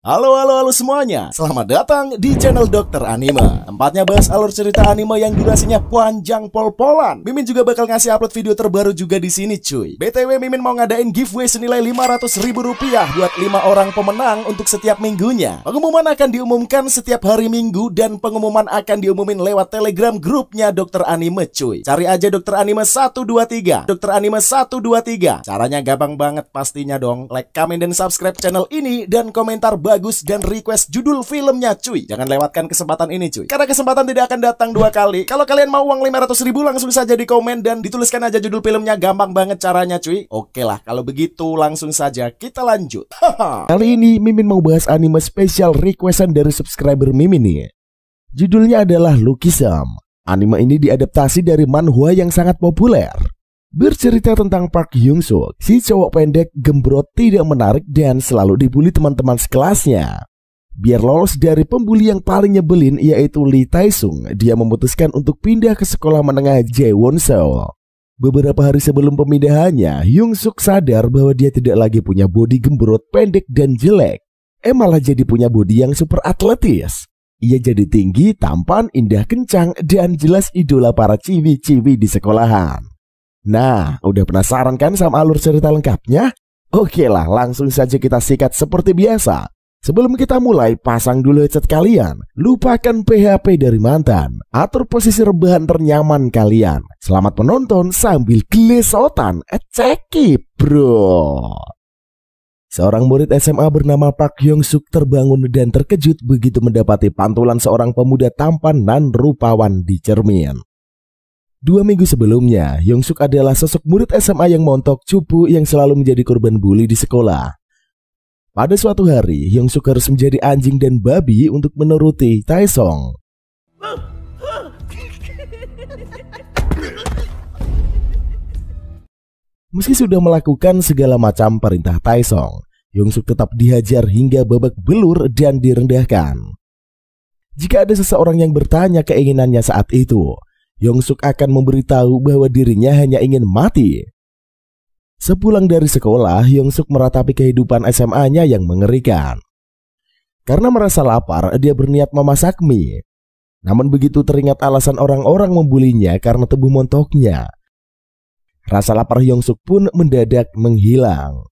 Halo semuanya, selamat datang di channel Dokter Anime. Tempatnya bahas alur cerita anime yang durasinya panjang pol-polan. Mimin juga bakal ngasih upload video terbaru juga di sini cuy. BTW Mimin mau ngadain giveaway senilai Rp500.000 buat 5 orang pemenang untuk setiap minggunya. Pengumuman akan diumumkan setiap hari Minggu dan pengumuman akan diumumin lewat Telegram grupnya Dokter Anime cuy. Cari aja Dokter Anime 123, Dokter Anime 123. Caranya gampang banget pastinya dong. Like, comment, dan subscribe channel ini dan komentar bagus dan request judul filmnya cuy. Jangan lewatkan kesempatan ini cuy, karena kesempatan tidak akan datang dua kali. Kalau kalian mau uang 500.000 langsung saja di komen dan dituliskan aja judul filmnya. Gampang banget caranya cuy. Oke lah, kalau begitu langsung saja kita lanjut. Kali ini Mimin mau bahas anime spesial requestan dari subscriber Mimin nih. Judulnya adalah Lukism. Anime ini diadaptasi dari manhwa yang sangat populer. Bercerita tentang Park Hyung Suk, si cowok pendek, gembrot, tidak menarik dan selalu dibully teman-teman sekelasnya. Biar lolos dari pembuli yang paling nyebelin yaitu Lee Tae-sung, dia memutuskan untuk pindah ke sekolah menengah Jaewon-seol. Beberapa hari sebelum pemindahannya, Hyung Suk sadar bahwa dia tidak lagi punya bodi gembrot, pendek, dan jelek. Malah jadi punya bodi yang super atletis. Ia jadi tinggi, tampan, indah, kencang, dan jelas idola para ciwi-ciwi di sekolahan. Nah, udah penasaran kan sama alur cerita lengkapnya? Oke lah, langsung saja kita sikat seperti biasa. Sebelum kita mulai, pasang dulu headset kalian. Lupakan PHP dari mantan. Atur posisi rebahan ternyaman kalian. Selamat menonton sambil gelesotan. Cekip bro. Seorang murid SMA bernama Park Hyung Suk terbangun dan terkejut begitu mendapati pantulan seorang pemuda tampan dan rupawan di cermin. 2 minggu sebelumnya, Hyung Suk adalah sosok murid SMA yang montok, cupu, yang selalu menjadi korban bully di sekolah. Pada suatu hari, Hyung Suk harus menjadi anjing dan babi untuk menuruti Tae-sung. Meski sudah melakukan segala macam perintah Tae-sung, Hyung Suk tetap dihajar hingga babak belur dan direndahkan. Jika ada seseorang yang bertanya keinginannya saat itu, Hyung Suk akan memberitahu bahwa dirinya hanya ingin mati. Sepulang dari sekolah, Hyung Suk meratapi kehidupan SMA-nya yang mengerikan. Karena merasa lapar, dia berniat memasak mie. Namun begitu teringat alasan orang-orang membulinya karena tubuh montoknya, rasa lapar Hyung Suk pun mendadak menghilang.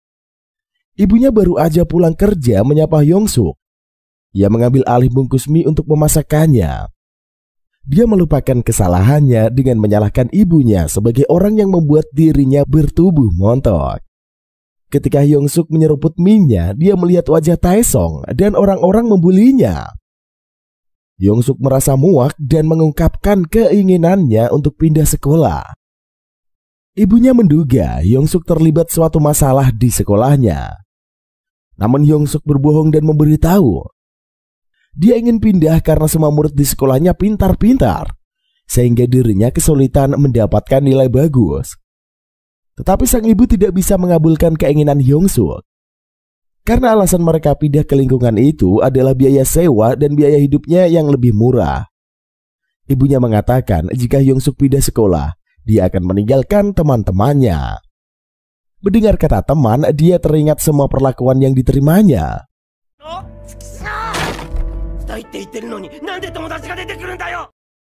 Ibunya baru aja pulang kerja menyapa Hyung Suk. Ia mengambil alih bungkus mie untuk memasakkannya. Dia melupakan kesalahannya dengan menyalahkan ibunya sebagai orang yang membuat dirinya bertubuh montok. Ketika Hyung Suk menyeruput mie-nya, dia melihat wajah Tae-sung dan orang-orang membulinya. Hyung Suk merasa muak dan mengungkapkan keinginannya untuk pindah sekolah. Ibunya menduga Hyung Suk terlibat suatu masalah di sekolahnya. Namun Hyung Suk berbohong dan memberitahu dia ingin pindah karena semua murid di sekolahnya pintar-pintar, sehingga dirinya kesulitan mendapatkan nilai bagus. Tetapi sang ibu tidak bisa mengabulkan keinginan Hyung Suk. Karena alasan mereka pindah ke lingkungan itu adalah biaya sewa dan biaya hidupnya yang lebih murah. Ibunya mengatakan jika Hyung Suk pindah sekolah, dia akan meninggalkan teman-temannya. Mendengar kata teman, dia teringat semua perlakuan yang diterimanya.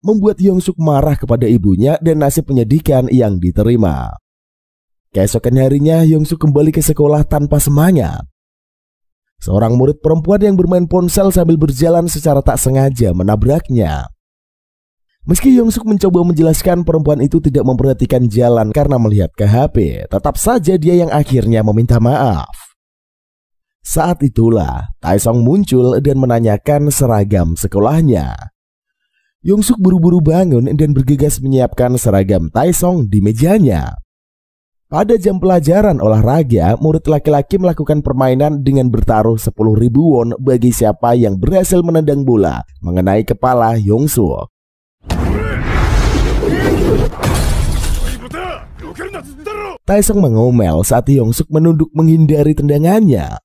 Membuat Hyung Suk marah kepada ibunya dan nasib menyedihkan yang diterima. Keesokan harinya Hyung Suk kembali ke sekolah tanpa semangat. Seorang murid perempuan yang bermain ponsel sambil berjalan secara tak sengaja menabraknya. Meski Hyung Suk mencoba menjelaskan, perempuan itu tidak memperhatikan jalan karena melihat ke HP. Tetap saja dia yang akhirnya meminta maaf. Saat itulah Tae-sung muncul dan menanyakan seragam sekolahnya. Hyung Suk buru-buru bangun dan bergegas menyiapkan seragam Tae-sung di mejanya. Pada jam pelajaran olahraga, murid laki-laki melakukan permainan dengan bertaruh 10.000 won bagi siapa yang berhasil menendang bola mengenai kepala Hyung Suk. Tae-sung mengomel saat Hyung Suk menunduk menghindari tendangannya.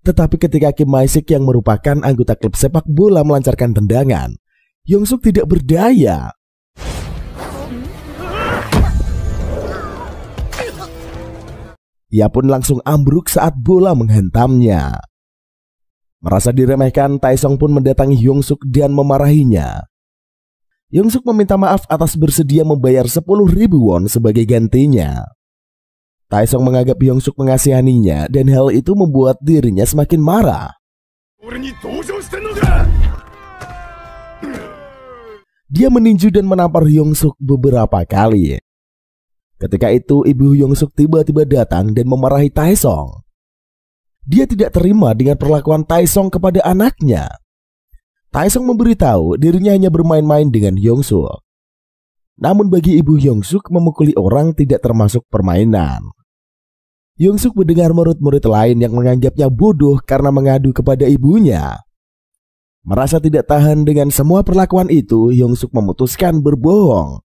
Tetapi ketika Kim Mae-sik yang merupakan anggota klub sepak bola melancarkan tendangan, Hyung Suk tidak berdaya. Ia pun langsung ambruk saat bola menghantamnya. Merasa diremehkan, Taesung pun mendatangi Hyungsuk dan memarahinya. Hyungsuk meminta maaf atas bersedia membayar 10.000 won sebagai gantinya. Taesung menganggap Hyungsuk mengasihaninya dan hal itu membuat dirinya semakin marah. Dia meninju dan menampar Hyungsuk beberapa kali. Ketika itu, ibu Hyungsuk tiba-tiba datang dan memarahi Taesung. Dia tidak terima dengan perlakuan Taesung kepada anaknya. Taesung memberitahu dirinya hanya bermain-main dengan Hyungsuk. Namun bagi ibu Hyungsuk, memukuli orang tidak termasuk permainan. Hyungsuk mendengar murid-murid lain yang menganggapnya bodoh karena mengadu kepada ibunya. Merasa tidak tahan dengan semua perlakuan itu, Hyungsuk memutuskan berbohong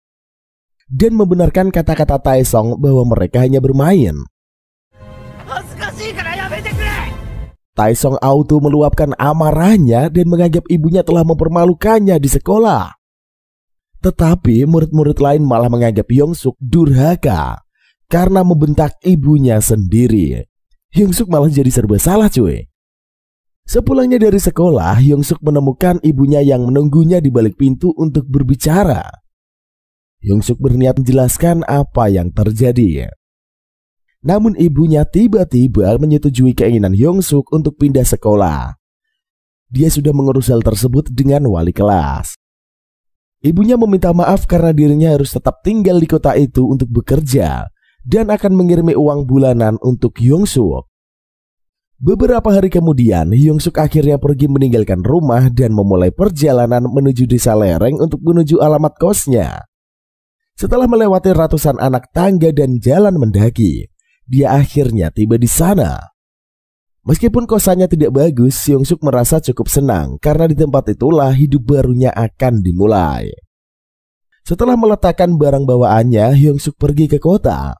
dan membenarkan kata-kata Taesung bahwa mereka hanya bermain. Taesung auto meluapkan amarahnya dan menganggap ibunya telah mempermalukannya di sekolah. Tetapi murid-murid lain malah menganggap Hyungsuk durhaka karena membentak ibunya sendiri. Hyungsuk malah jadi serba salah cuy. Sepulangnya dari sekolah, Hyungsuk menemukan ibunya yang menunggunya di balik pintu untuk berbicara. Hyungsuk berniat menjelaskan apa yang terjadi. Namun ibunya tiba-tiba menyetujui keinginan Hyungsuk untuk pindah sekolah. Dia sudah mengurus hal tersebut dengan wali kelas. Ibunya meminta maaf karena dirinya harus tetap tinggal di kota itu untuk bekerja dan akan mengirimi uang bulanan untuk Hyungsuk. Beberapa hari kemudian, Hyungsuk akhirnya pergi meninggalkan rumah dan memulai perjalanan menuju desa lereng untuk menuju alamat kosnya. Setelah melewati ratusan anak tangga dan jalan mendaki, dia akhirnya tiba di sana. Meskipun kosannya tidak bagus, Hyungsuk merasa cukup senang karena di tempat itulah hidup barunya akan dimulai. Setelah meletakkan barang bawaannya, Hyungsuk pergi ke kota.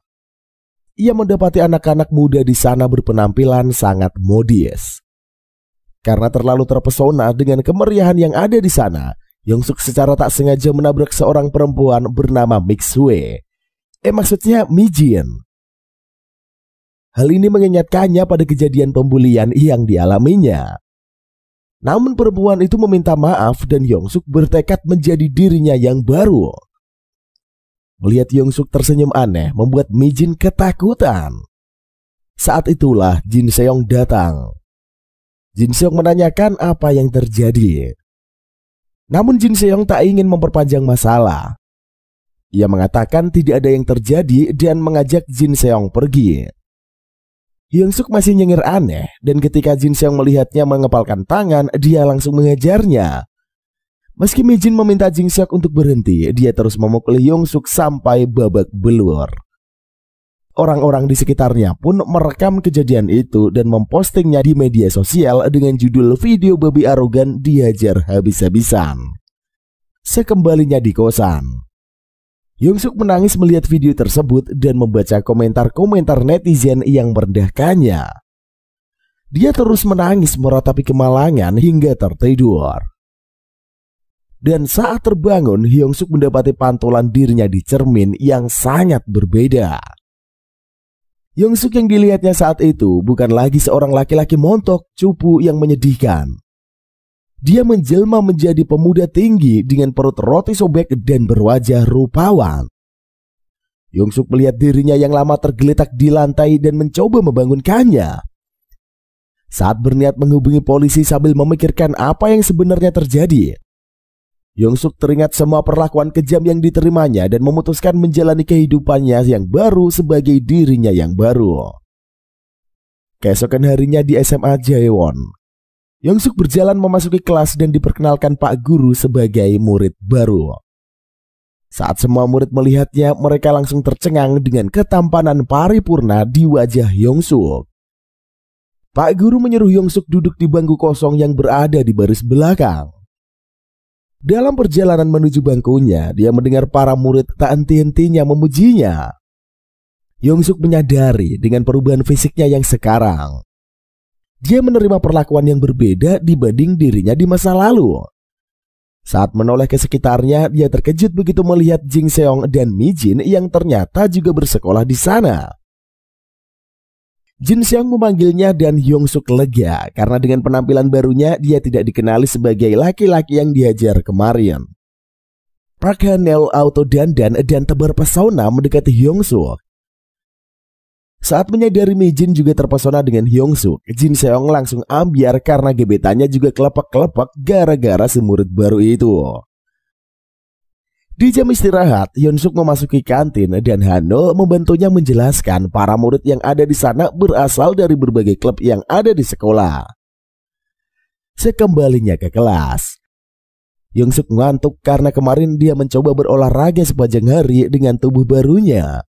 Ia mendapati anak-anak muda di sana berpenampilan sangat modis. Karena terlalu terpesona dengan kemeriahan yang ada di sana, Hyungsuk secara tak sengaja menabrak seorang perempuan bernama Mixue. Maksudnya Mijin. Hal ini mengingatkannya pada kejadian pembulian yang dialaminya. Namun perempuan itu meminta maaf dan Hyungsuk bertekad menjadi dirinya yang baru. Melihat Hyungsuk tersenyum aneh membuat Mijin ketakutan. Saat itulah Jin Seong datang. Jin Seong menanyakan apa yang terjadi. Namun Jin Seong tak ingin memperpanjang masalah. Ia mengatakan tidak ada yang terjadi dan mengajak Jin Seong pergi. Hyungsuk masih nyengir aneh dan ketika Jin Seong melihatnya mengepalkan tangan, dia langsung mengejarnya. Meski Mijin meminta Jin Seong untuk berhenti, dia terus memukuli Hyungsuk sampai babak belur. Orang-orang di sekitarnya pun merekam kejadian itu dan mempostingnya di media sosial dengan judul video babi arogan dihajar habis-habisan. Sekembalinya di kosan, Hyungsuk menangis melihat video tersebut dan membaca komentar-komentar netizen yang merendahkannya. Dia terus menangis meratapi kemalangan hingga tertidur. Dan saat terbangun, Hyungsuk mendapati pantulan dirinya di cermin yang sangat berbeda. Hyungsuk yang dilihatnya saat itu bukan lagi seorang laki-laki montok, cupu yang menyedihkan. Dia menjelma menjadi pemuda tinggi dengan perut roti sobek dan berwajah rupawan. Hyungsuk melihat dirinya yang lama tergeletak di lantai dan mencoba membangunkannya. Saat berniat menghubungi polisi sambil memikirkan apa yang sebenarnya terjadi, Hyungsuk teringat semua perlakuan kejam yang diterimanya dan memutuskan menjalani kehidupannya yang baru sebagai dirinya yang baru. Keesokan harinya di SMA Jaewon, Hyungsuk berjalan memasuki kelas dan diperkenalkan Pak Guru sebagai murid baru. Saat semua murid melihatnya, mereka langsung tercengang dengan ketampanan paripurna di wajah Hyungsuk. Pak Guru menyuruh Hyungsuk duduk di bangku kosong yang berada di baris belakang. Dalam perjalanan menuju bangkunya, dia mendengar para murid tak henti-hentinya memujinya. Hyungsuk menyadari dengan perubahan fisiknya yang sekarang. Dia menerima perlakuan yang berbeda dibanding dirinya di masa lalu. Saat menoleh ke sekitarnya, dia terkejut begitu melihat Jin Seong dan Mijin yang ternyata juga bersekolah di sana. Jin Seong memanggilnya dan Hyung Suk lega karena dengan penampilan barunya dia tidak dikenali sebagai laki-laki yang dihajar kemarin. Park Han-il auto dandan dan tebar pesona mendekati Hyung Suk. Saat menyadari Mi Jin juga terpesona dengan Hyung Suk, Jin Seong langsung ambiar karena gebetannya juga kelepek-kelepek gara-gara si murid baru itu. Di jam istirahat, Hyun Suk memasuki kantin dan Han-il membantunya menjelaskan para murid yang ada di sana berasal dari berbagai klub yang ada di sekolah. Sekembalinya ke kelas, Hyun Suk ngantuk karena kemarin dia mencoba berolahraga sepanjang hari dengan tubuh barunya.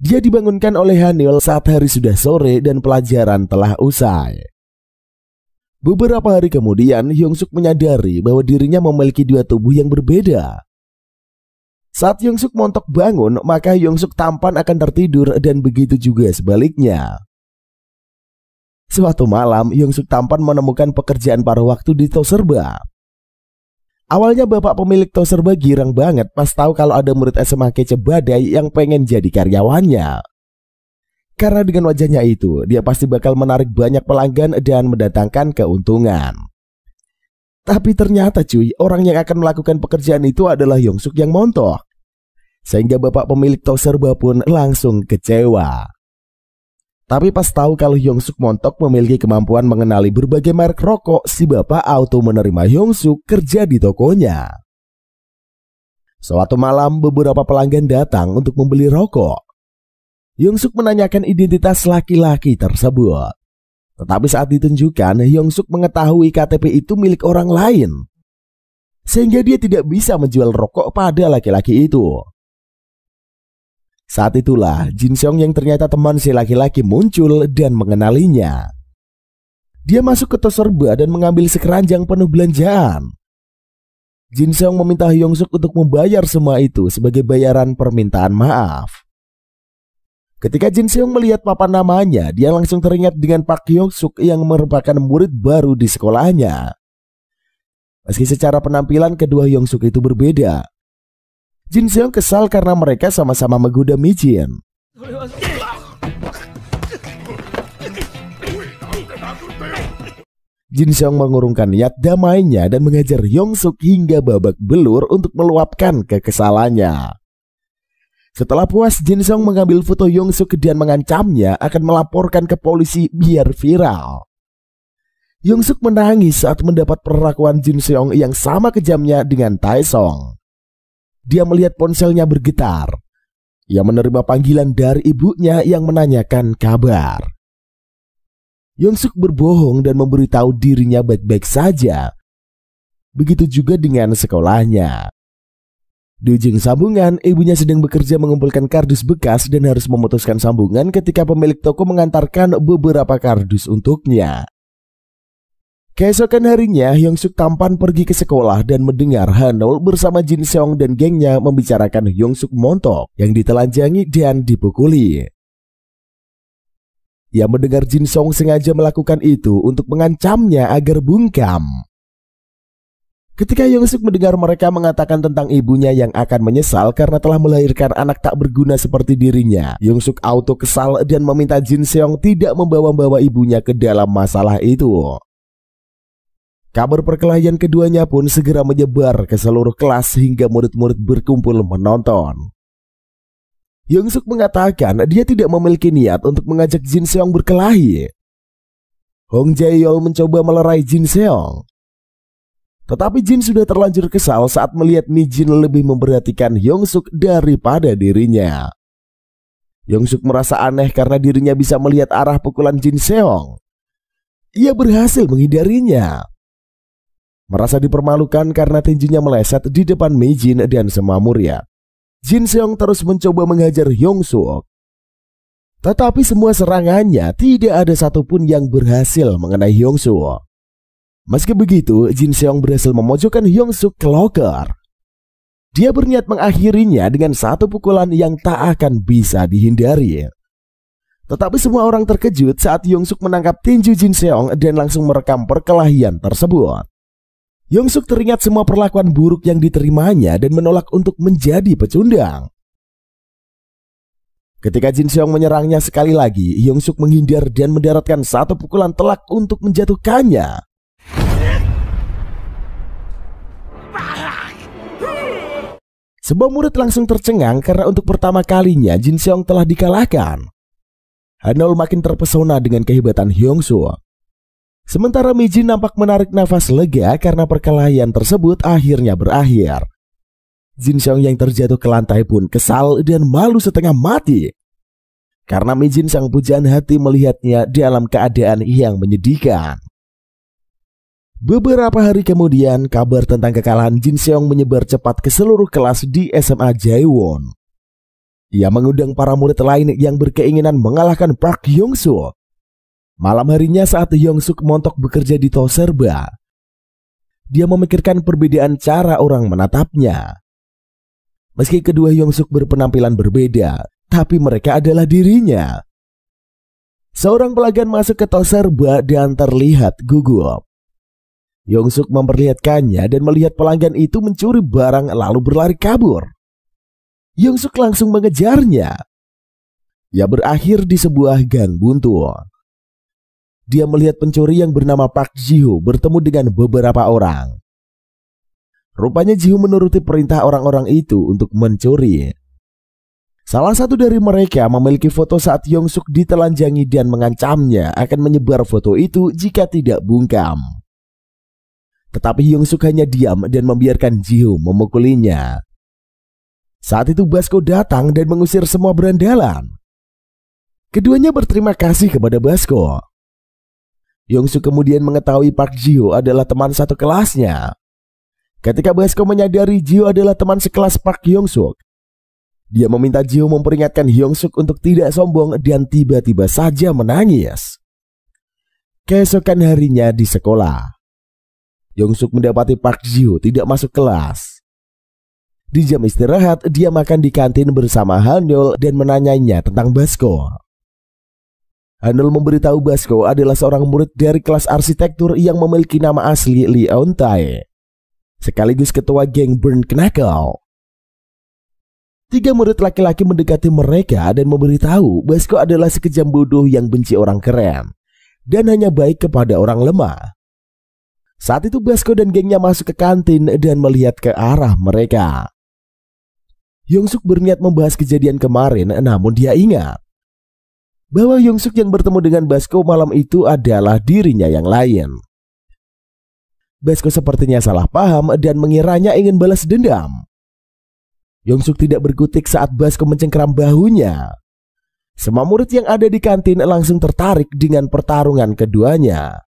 Dia dibangunkan oleh Han-il saat hari sudah sore dan pelajaran telah usai. Beberapa hari kemudian, Hyun Suk menyadari bahwa dirinya memiliki dua tubuh yang berbeda. Saat Hyun Suk montok bangun, maka Hyun Suk tampan akan tertidur dan begitu juga sebaliknya. Suatu malam, Hyun Suk tampan menemukan pekerjaan paruh waktu di Toserba. Awalnya bapak pemilik Toserba girang banget pas tahu kalau ada murid SMA kece badai yang pengen jadi karyawannya. Karena dengan wajahnya itu, dia pasti bakal menarik banyak pelanggan dan mendatangkan keuntungan. Tapi ternyata cuy, orang yang akan melakukan pekerjaan itu adalah Hyun Suk yang montok. Sehingga bapak pemilik Toserba pun langsung kecewa. Tapi pas tahu kalau Hyun Suk montok memiliki kemampuan mengenali berbagai merek rokok, si bapak auto menerima Hyun Suk kerja di tokonya. Suatu malam beberapa pelanggan datang untuk membeli rokok. Hyun Suk menanyakan identitas laki-laki tersebut. Tetapi saat ditunjukkan, Hyun Suk mengetahui KTP itu milik orang lain. Sehingga dia tidak bisa menjual rokok pada laki-laki itu. Saat itulah Jin Seong yang ternyata teman si laki-laki muncul dan mengenalinya. Dia masuk ke Toserba dan mengambil sekeranjang penuh belanjaan. Jin Seong meminta Hyun Suk untuk membayar semua itu sebagai bayaran permintaan maaf. Ketika Jin Seong melihat papan namanya, dia langsung teringat dengan Park Hyung Suk yang merupakan murid baru di sekolahnya. Meski secara penampilan kedua Hyung Suk itu berbeda, Jin Seong kesal karena mereka sama-sama menggoda Mi Jin. Jin Seong mengurungkan niat damainya dan mengajar Hyung Suk hingga babak belur untuk meluapkan kekesalannya. Setelah puas, Jin Seong mengambil foto Hyun Suk dan mengancamnya akan melaporkan ke polisi biar viral. Hyun Suk menangis saat mendapat perlakuan Jin Seong yang sama kejamnya dengan Tae Song. Dia melihat ponselnya bergetar. Ia menerima panggilan dari ibunya yang menanyakan kabar. Hyun Suk berbohong dan memberitahu dirinya baik-baik saja. Begitu juga dengan sekolahnya. Di ujung sambungan, ibunya sedang bekerja mengumpulkan kardus bekas dan harus memutuskan sambungan ketika pemilik toko mengantarkan beberapa kardus untuknya. Keesokan harinya, Hyun Suk tampan pergi ke sekolah dan mendengar Han-il bersama Jin Seong dan gengnya membicarakan Hyun Suk montok yang ditelanjangi dan dipukuli. Ia mendengar Jin Seong sengaja melakukan itu untuk mengancamnya agar bungkam. Ketika Hyun Suk mendengar mereka mengatakan tentang ibunya yang akan menyesal karena telah melahirkan anak tak berguna seperti dirinya, Hyun Suk auto kesal dan meminta Jin Seong tidak membawa-bawa ibunya ke dalam masalah itu. Kabar perkelahian keduanya pun segera menyebar ke seluruh kelas hingga murid-murid berkumpul menonton. Hyun Suk mengatakan dia tidak memiliki niat untuk mengajak Jin Seong berkelahi. Hong Jae-yeol mencoba melerai Jin Seong. Tetapi Jin sudah terlanjur kesal saat melihat Mi Jin lebih memperhatikan Hyun Suk daripada dirinya. Hyun Suk merasa aneh karena dirinya bisa melihat arah pukulan Jin Seong. Ia berhasil menghindarinya. Merasa dipermalukan karena tinjunya meleset di depan Mi Jin dan semua murid, Jin Seong terus mencoba menghajar Hyun Suk. Tetapi semua serangannya tidak ada satupun yang berhasil mengenai Hyun Suk. Meski begitu, Jin Seong berhasil memojokkan Hyun Suk ke loker. Dia berniat mengakhirinya dengan satu pukulan yang tak akan bisa dihindari. Tetapi semua orang terkejut saat Hyun Suk menangkap tinju Jin Seong dan langsung merekam perkelahian tersebut. Hyun Suk teringat semua perlakuan buruk yang diterimanya dan menolak untuk menjadi pecundang. Ketika Jin Seong menyerangnya sekali lagi, Hyung Suk menghindar dan mendaratkan satu pukulan telak untuk menjatuhkannya. Semua murid langsung tercengang karena untuk pertama kalinya Jin Seong telah dikalahkan. Hanol makin terpesona dengan kehebatan Hyung Suk. Sementara Mi Jin nampak menarik nafas lega karena perkelahian tersebut akhirnya berakhir. Jin Seong yang terjatuh ke lantai pun kesal dan malu setengah mati. Karena Mi Jin sang pujaan hati melihatnya dalam keadaan yang menyedihkan. Beberapa hari kemudian, kabar tentang kekalahan Jin Seong menyebar cepat ke seluruh kelas di SMA Jaewon. Ia mengundang para murid lain yang berkeinginan mengalahkan Park Hyung Suk. Malam harinya saat Hyung Suk montok bekerja di Toserba, dia memikirkan perbedaan cara orang menatapnya. Meski kedua Hyung Suk berpenampilan berbeda, tapi mereka adalah dirinya. Seorang pelanggan masuk ke Toserba dan terlihat gugup. Hyung Suk memperlihatkannya dan melihat pelanggan itu mencuri barang lalu berlari kabur. Hyung Suk langsung mengejarnya. Ia berakhir di sebuah gang buntu. Dia melihat pencuri yang bernama Park Ji-ho bertemu dengan beberapa orang. Rupanya Ji-ho menuruti perintah orang-orang itu untuk mencuri. Salah satu dari mereka memiliki foto saat Hyung Suk ditelanjangi dan mengancamnya akan menyebar foto itu jika tidak bungkam. Tetapi Hyung Suk hanya diam dan membiarkan Ji-ho memukulinya. Saat itu Basko datang dan mengusir semua berandalan. Keduanya berterima kasih kepada Basko. Hyung Suk kemudian mengetahui Park Ji-ho adalah teman satu kelasnya. Ketika Basko menyadari Ji-ho adalah teman sekelas Park Hyung Suk, dia meminta Ji-ho memperingatkan Hyung Suk untuk tidak sombong dan tiba-tiba saja menangis. Keesokan harinya di sekolah, Hyung Suk mendapati Park Ji-ho tidak masuk kelas. Di jam istirahat, dia makan di kantin bersama Hanul dan menanyainya tentang Basko. Hanul memberitahu Basko adalah seorang murid dari kelas arsitektur yang memiliki nama asli Lee Eun-tae, sekaligus ketua geng Burn Knuckle. 3 murid laki-laki mendekati mereka dan memberitahu Basko adalah sekejam bodoh yang benci orang keren dan hanya baik kepada orang lemah. Saat itu Basko dan gengnya masuk ke kantin dan melihat ke arah mereka. Hyung Suk berniat membahas kejadian kemarin, namun dia ingat bahwa Hyung Suk yang bertemu dengan Basko malam itu adalah dirinya yang lain. Basko sepertinya salah paham dan mengiranya ingin balas dendam. Hyung Suk tidak berkutik saat Basko mencengkeram bahunya. Semua murid yang ada di kantin langsung tertarik dengan pertarungan keduanya.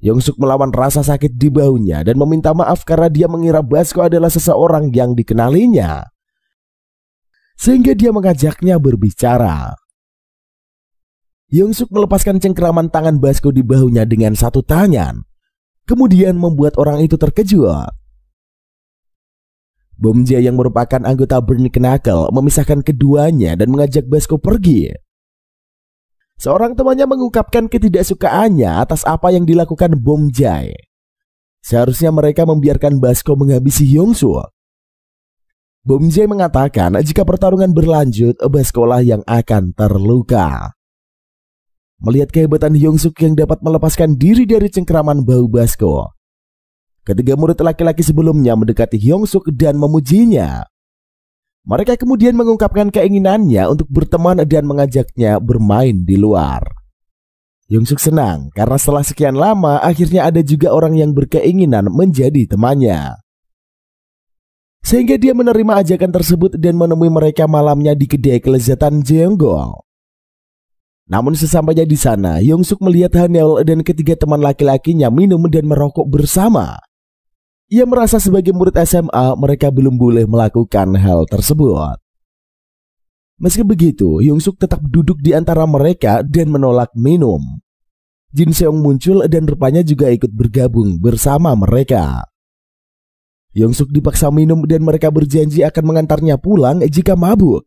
Hyung Suk melawan rasa sakit di bahunya dan meminta maaf karena dia mengira Basko adalah seseorang yang dikenalinya, sehingga dia mengajaknya berbicara. Hyung Suk melepaskan cengkeraman tangan Basko di bahunya dengan satu tangan, kemudian membuat orang itu terkejut. Bom Jae yang merupakan anggota Burn Knuckle memisahkan keduanya dan mengajak Basko pergi. Seorang temannya mengungkapkan ketidaksukaannya atas apa yang dilakukan Bom Jae. Seharusnya mereka membiarkan Basko menghabisi Hyung Suk. Bom Jae mengatakan jika pertarungan berlanjut, Basko lah yang akan terluka. Melihat kehebatan Hyung Suk yang dapat melepaskan diri dari cengkeraman bahu Basko, ketiga murid laki-laki sebelumnya mendekati Hyung Suk dan memujinya. Mereka kemudian mengungkapkan keinginannya untuk berteman dan mengajaknya bermain di luar. Hyung Suk senang karena setelah sekian lama akhirnya ada juga orang yang berkeinginan menjadi temannya. Sehingga dia menerima ajakan tersebut dan menemui mereka malamnya di kedai kelezatan Jeonggol. Namun sesampainya di sana, Hyung Suk melihat Hanel dan ketiga teman laki-lakinya minum dan merokok bersama. Ia merasa sebagai murid SMA mereka belum boleh melakukan hal tersebut. Meski begitu, Hyung Suk tetap duduk di antara mereka dan menolak minum. Jin Seong muncul dan rupanya juga ikut bergabung bersama mereka. Hyung Suk dipaksa minum dan mereka berjanji akan mengantarnya pulang jika mabuk.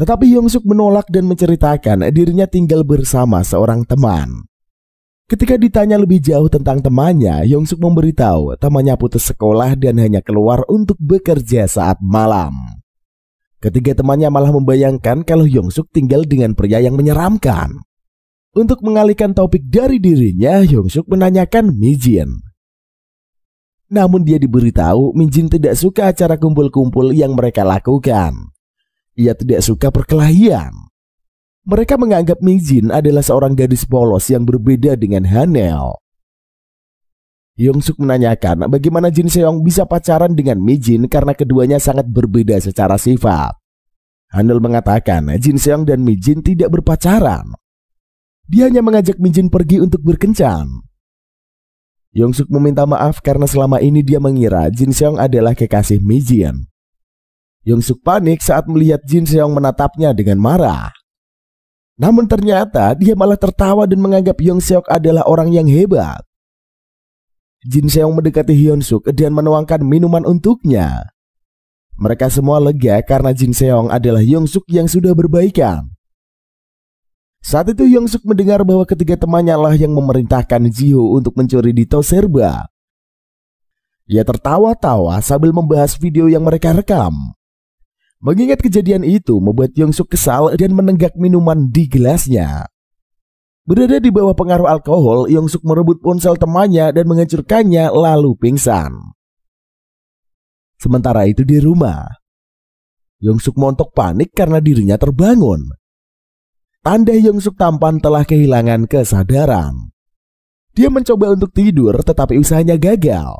Tetapi Hyung Suk menolak dan menceritakan dirinya tinggal bersama seorang teman. Ketika ditanya lebih jauh tentang temannya, Hyung Suk memberitahu temannya putus sekolah dan hanya keluar untuk bekerja saat malam. Ketiga temannya malah membayangkan kalau Yongsuk tinggal dengan pria yang menyeramkan. Untuk mengalihkan topik dari dirinya, Yongsuk menanyakan Mijin. Namun dia diberitahu Mijin tidak suka acara kumpul-kumpul yang mereka lakukan. Ia tidak suka perkelahian. Mereka menganggap Mijin adalah seorang gadis polos yang berbeda dengan Hanel. Yongsuk menanyakan bagaimana Jin Seong bisa pacaran dengan Mijin karena keduanya sangat berbeda secara sifat. Hanel mengatakan Jin Seong dan Mijin tidak berpacaran. Dia hanya mengajak Mijin pergi untuk berkencan. Yongsuk meminta maaf karena selama ini dia mengira Jin Seong adalah kekasih Mijin. Yongsuk panik saat melihat Jin Seong menatapnya dengan marah. Namun ternyata dia malah tertawa dan menganggap Yongsuk adalah orang yang hebat. Jin Seong mendekati Hyunsuk dan menuangkan minuman untuknya. Mereka semua lega karena Jin Seong adalah Yongsuk yang sudah berbaikan. Saat itu Yongsuk mendengar bahwa ketiga temannya lah yang memerintahkan Jiho untuk mencuri di Toserba. Ia tertawa-tawa sambil membahas video yang mereka rekam. Mengingat kejadian itu membuat Yongsuk kesal dan menenggak minuman di gelasnya. Berada di bawah pengaruh alkohol, Yongsuk merebut ponsel temannya dan menghancurkannya lalu pingsan. Sementara itu di rumah, Yongsuk montok panik karena dirinya terbangun. Tanda Yongsuk tampan telah kehilangan kesadaran. Dia mencoba untuk tidur tetapi usahanya gagal.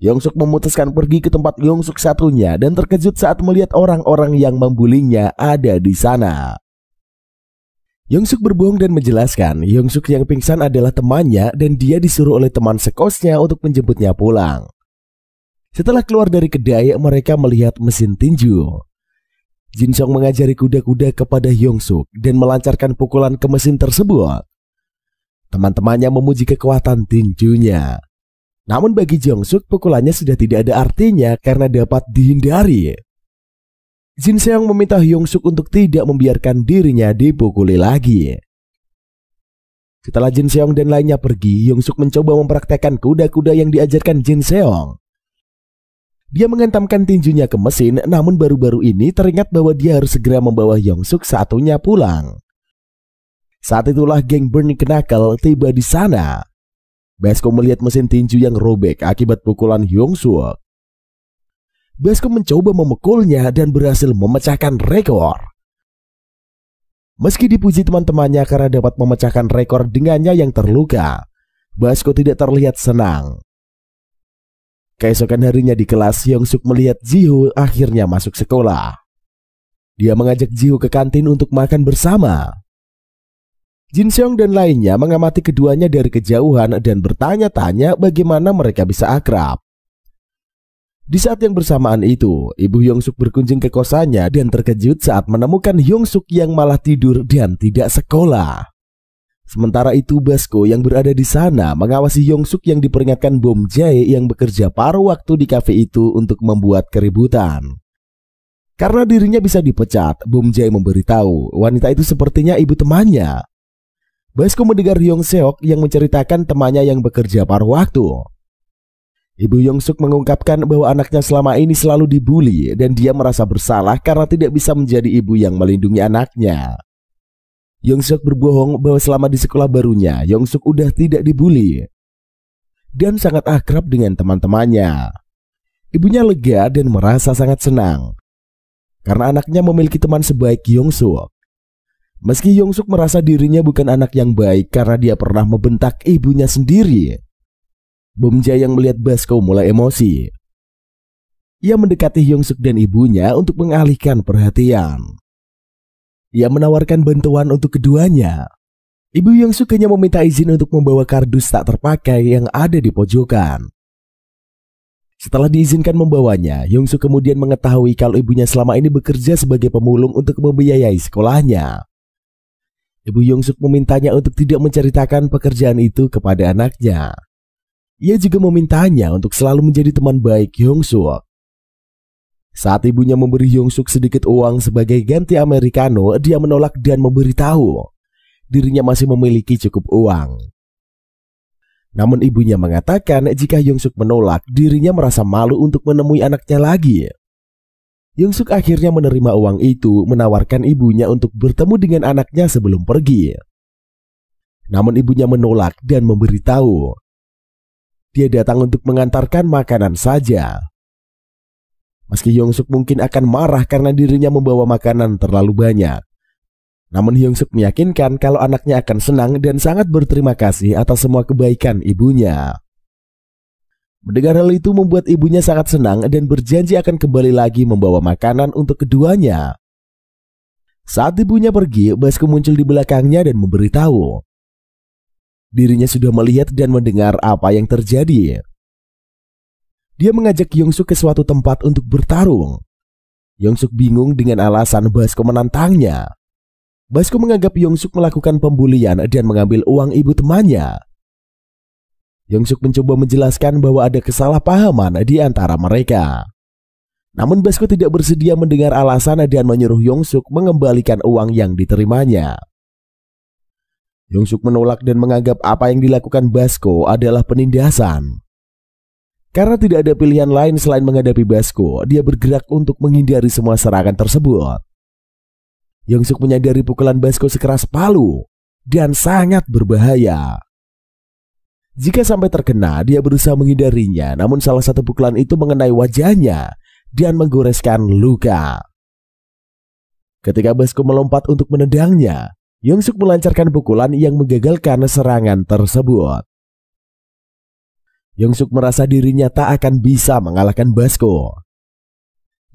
Yongsuk memutuskan pergi ke tempat Yongsuk satunya dan terkejut saat melihat orang-orang yang membulinya ada di sana. Yongsuk berbohong dan menjelaskan Yongsuk yang pingsan adalah temannya dan dia disuruh oleh teman sekosnya untuk menjemputnya pulang. Setelah keluar dari kedai, mereka melihat mesin tinju. Jin Seong mengajari kuda-kuda kepada Yongsuk dan melancarkan pukulan ke mesin tersebut. Teman-temannya memuji kekuatan tinjunya. Namun bagi Yongsuk pukulannya sudah tidak ada artinya karena dapat dihindari. Jin Seong meminta Yongsuk untuk tidak membiarkan dirinya dipukuli lagi. Setelah Jin Seong dan lainnya pergi, Yongsuk mencoba mempraktekkan kuda-kuda yang diajarkan Jin Seong. Dia menghentamkan tinjunya ke mesin, namun baru-baru ini teringat bahwa dia harus segera membawa Yongsuk satunya pulang. Saat itulah geng Burning Knuckle tiba di sana. Basco melihat mesin tinju yang robek akibat pukulan Yongsuk. Basco mencoba memukulnya dan berhasil memecahkan rekor. Meski dipuji teman-temannya karena dapat memecahkan rekor dengannya yang terluka, Basco tidak terlihat senang. Keesokan harinya di kelas, Yongsuk melihat Jiho akhirnya masuk sekolah. Dia mengajak Jiho ke kantin untuk makan bersama. Jin Seong dan lainnya mengamati keduanya dari kejauhan dan bertanya-tanya bagaimana mereka bisa akrab. Di saat yang bersamaan itu, ibu Yongsuk berkunjung ke kosannya dan terkejut saat menemukan Yongsuk yang malah tidur dan tidak sekolah. Sementara itu Basco yang berada di sana mengawasi Yongsuk yang diperingatkan Bom Jae yang bekerja paruh waktu di kafe itu untuk membuat keributan. Karena dirinya bisa dipecat, Bom Jae memberitahu wanita itu sepertinya ibu temannya. Basco mendengar Yongseok yang menceritakan temannya yang bekerja paruh waktu. Ibu Yongsuk mengungkapkan bahwa anaknya selama ini selalu dibully dan dia merasa bersalah karena tidak bisa menjadi ibu yang melindungi anaknya. Yongsuk berbohong bahwa selama di sekolah barunya Yongsuk udah tidak dibully dan sangat akrab dengan teman-temannya. Ibunya lega dan merasa sangat senang karena anaknya memiliki teman sebaik Yongsuk. Meski Yongsuk merasa dirinya bukan anak yang baik karena dia pernah membentak ibunya sendiri. Bom Jae yang melihat Basco mulai emosi. Ia mendekati Yongsuk dan ibunya untuk mengalihkan perhatian. Ia menawarkan bantuan untuk keduanya. Ibu Yongsuk hanya meminta izin untuk membawa kardus tak terpakai yang ada di pojokan. Setelah diizinkan membawanya, Yongsuk kemudian mengetahui kalau ibunya selama ini bekerja sebagai pemulung untuk membiayai sekolahnya. Ibu Yongsuk memintanya untuk tidak menceritakan pekerjaan itu kepada anaknya. Ia juga memintanya untuk selalu menjadi teman baik Yongsuk. Saat ibunya memberi Yongsuk sedikit uang sebagai ganti americano, dia menolak dan memberitahu dirinya masih memiliki cukup uang. Namun ibunya mengatakan jika Yongsuk menolak, dirinya merasa malu untuk menemui anaknya lagi. Yongsuk akhirnya menerima uang itu, menawarkan ibunya untuk bertemu dengan anaknya sebelum pergi. Namun ibunya menolak dan memberitahu dia datang untuk mengantarkan makanan saja. Meski Yongsuk mungkin akan marah karena dirinya membawa makanan terlalu banyak, namun Yongsuk meyakinkan kalau anaknya akan senang dan sangat berterima kasih atas semua kebaikan ibunya. Mendengar hal itu membuat ibunya sangat senang dan berjanji akan kembali lagi membawa makanan untuk keduanya. Saat ibunya pergi, Basko muncul di belakangnya dan memberitahu dirinya sudah melihat dan mendengar apa yang terjadi. Dia mengajak Yongsuk ke suatu tempat untuk bertarung. Yongsuk bingung dengan alasan Basko menantangnya. Basko menganggap Yongsuk melakukan pembulian dan mengambil uang ibu temannya. Yongsuk mencoba menjelaskan bahwa ada kesalahpahaman di antara mereka. Namun Basko tidak bersedia mendengar alasan dan menyuruh Yongsuk mengembalikan uang yang diterimanya. Yongsuk menolak dan menganggap apa yang dilakukan Basko adalah penindasan. Karena tidak ada pilihan lain selain menghadapi Basko, dia bergerak untuk menghindari semua serangan tersebut. Yongsuk menyadari pukulan Basko sekeras palu dan sangat berbahaya. Jika sampai terkena, dia berusaha menghindarinya, namun salah satu pukulan itu mengenai wajahnya dan menggoreskan luka. Ketika Basko melompat untuk menendangnya, Yongsuk melancarkan pukulan yang menggagalkan serangan tersebut. Yongsuk merasa dirinya tak akan bisa mengalahkan Basko.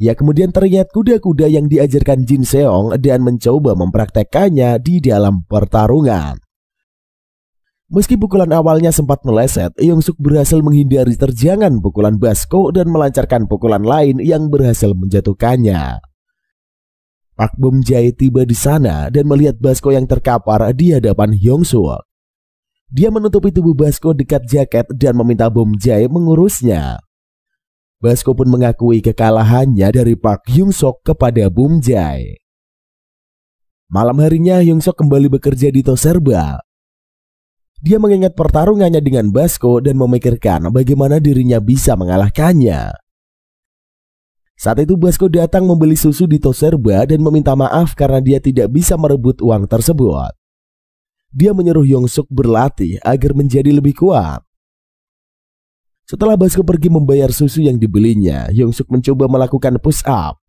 Ia kemudian teringat kuda-kuda yang diajarkan Jin Seong dan mencoba mempraktekkannya di dalam pertarungan. Meski pukulan awalnya sempat meleset, Yongsuk berhasil menghindari terjangan pukulan Basko dan melancarkan pukulan lain yang berhasil menjatuhkannya. Pak Bum Jae tiba di sana dan melihat Basko yang terkapar di hadapan Yongsuk. Dia menutupi tubuh Basko dekat jaket dan meminta Bum Jae mengurusnya. Basko pun mengakui kekalahannya dari Park Hyung Sok kepada Bum Jae. Malam harinya Hyung Sok kembali bekerja di Toserba. Dia mengingat pertarungannya dengan Basko dan memikirkan bagaimana dirinya bisa mengalahkannya. Saat itu Basko datang membeli susu di Toserba dan meminta maaf karena dia tidak bisa merebut uang tersebut. Dia menyuruh Hyung Sok berlatih agar menjadi lebih kuat. Setelah Basko pergi membayar susu yang dibelinya, Yongsuk mencoba melakukan push up.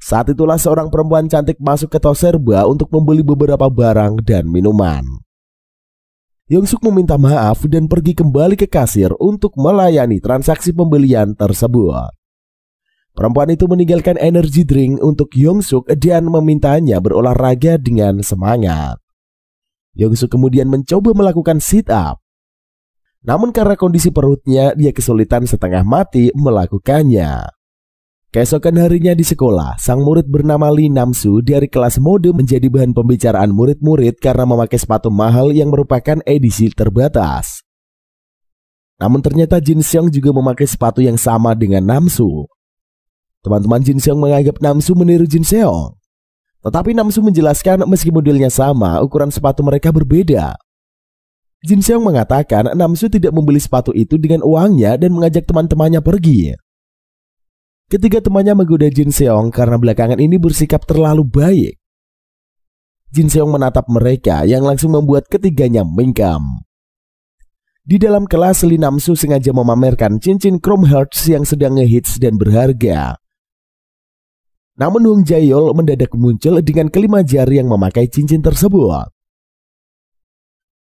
Saat itulah seorang perempuan cantik masuk ke Toserba untuk membeli beberapa barang dan minuman. Yongsuk meminta maaf dan pergi kembali ke kasir untuk melayani transaksi pembelian tersebut. Perempuan itu meninggalkan energy drink untuk Yongsuk dan memintanya berolahraga dengan semangat. Yongsuk kemudian mencoba melakukan sit up. Namun karena kondisi perutnya, dia kesulitan setengah mati melakukannya. Keesokan harinya di sekolah, sang murid bernama Lee Namsu dari kelas mode menjadi bahan pembicaraan murid-murid karena memakai sepatu mahal yang merupakan edisi terbatas. Namun ternyata Jin Seong juga memakai sepatu yang sama dengan Namsu. Teman-teman Jin Seong menganggap Namsu meniru Jin Seong. Tetapi Namsu menjelaskan meski modelnya sama, ukuran sepatu mereka berbeda. Jin Seong mengatakan Namsu tidak membeli sepatu itu dengan uangnya dan mengajak teman-temannya pergi. Ketiga temannya menggoda Jin Seong karena belakangan ini bersikap terlalu baik. Jin Seong menatap mereka yang langsung membuat ketiganya mingkem. Di dalam kelas, Lee Namsu sengaja memamerkan cincin Chrome Hearts yang sedang ngehits dan berharga. Namun Hong Jae-yeol mendadak muncul dengan kelima jari yang memakai cincin tersebut.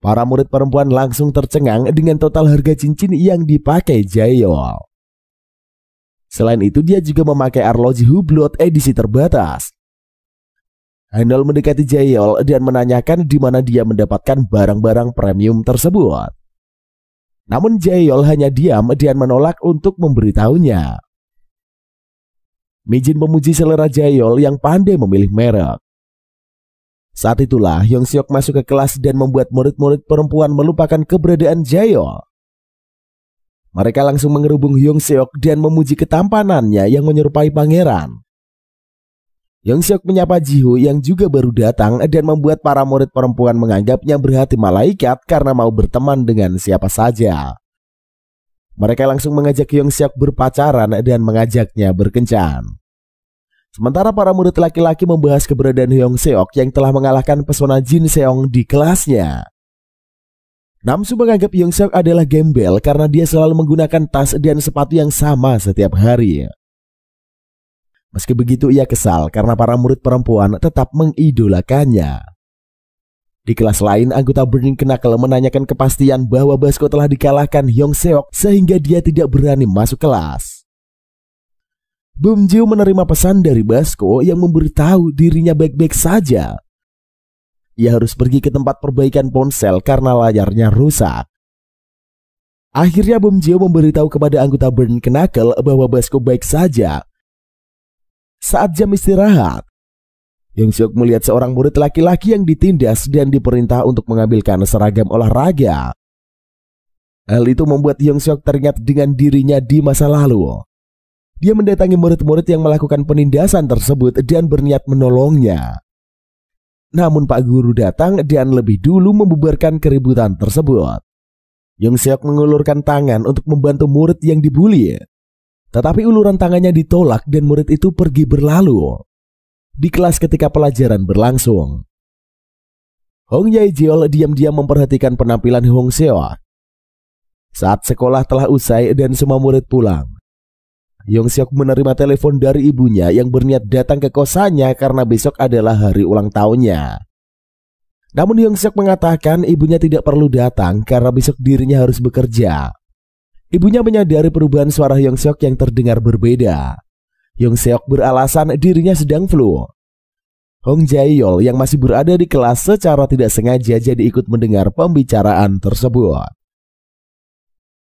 Para murid perempuan langsung tercengang dengan total harga cincin yang dipakai Jae-yeol. Selain itu, dia juga memakai arloji Hublot edisi terbatas. Hanol mendekati Jae-yeol dan menanyakan di mana dia mendapatkan barang-barang premium tersebut. Namun Jae-yeol hanya diam dan menolak untuk memberitahunya. Mijin memuji selera Jae-yeol yang pandai memilih merek. Saat itulah Hyung Seok masuk ke kelas dan membuat murid-murid perempuan melupakan keberadaan Jae-yeol. Mereka langsung mengerubung Hyung Seok dan memuji ketampanannya yang menyerupai pangeran. Hyung Seok menyapa Ji-ho yang juga baru datang dan membuat para murid perempuan menganggapnya berhati malaikat karena mau berteman dengan siapa saja. Mereka langsung mengajak Hyung Seok berpacaran dan mengajaknya berkencan. Sementara para murid laki-laki membahas keberadaan Hyung Seok yang telah mengalahkan pesona Jin Seong di kelasnya. Namsu menganggap Hyung Seok adalah gembel karena dia selalu menggunakan tas dan sepatu yang sama setiap hari. Meski begitu ia kesal karena para murid perempuan tetap mengidolakannya. Di kelas lain, anggota Burning Knuckle menanyakan kepastian bahwa Basco telah dikalahkan Hyung Seok sehingga dia tidak berani masuk kelas. Bum Jeo menerima pesan dari Basco yang memberitahu dirinya baik-baik saja. Ia harus pergi ke tempat perbaikan ponsel karena layarnya rusak. Akhirnya Bum Jeo memberitahu kepada anggota Burning Knuckle bahwa Basco baik saja. Saat jam istirahat, Hyung Seok melihat seorang murid laki-laki yang ditindas dan diperintah untuk mengambilkan seragam olahraga. Hal itu membuat Hyung Seok teringat dengan dirinya di masa lalu. Dia mendatangi murid-murid yang melakukan penindasan tersebut dan berniat menolongnya. Namun Pak Guru datang dan lebih dulu membubarkan keributan tersebut. Hyung Seok mengulurkan tangan untuk membantu murid yang dibully. Tetapi uluran tangannya ditolak dan murid itu pergi berlalu. Di kelas ketika pelajaran berlangsung, Hong Jae-jeol diam-diam memperhatikan penampilan Hyung Seok. Saat sekolah telah usai dan semua murid pulang, Hyung Seok menerima telepon dari ibunya yang berniat datang ke kosannya karena besok adalah hari ulang tahunnya. Namun Hyung Seok mengatakan ibunya tidak perlu datang karena besok dirinya harus bekerja. Ibunya menyadari perubahan suara Hyung Seok yang terdengar berbeda. Hyung Seok beralasan dirinya sedang flu. Hong Jae-yeol yang masih berada di kelas secara tidak sengaja jadi ikut mendengar pembicaraan tersebut.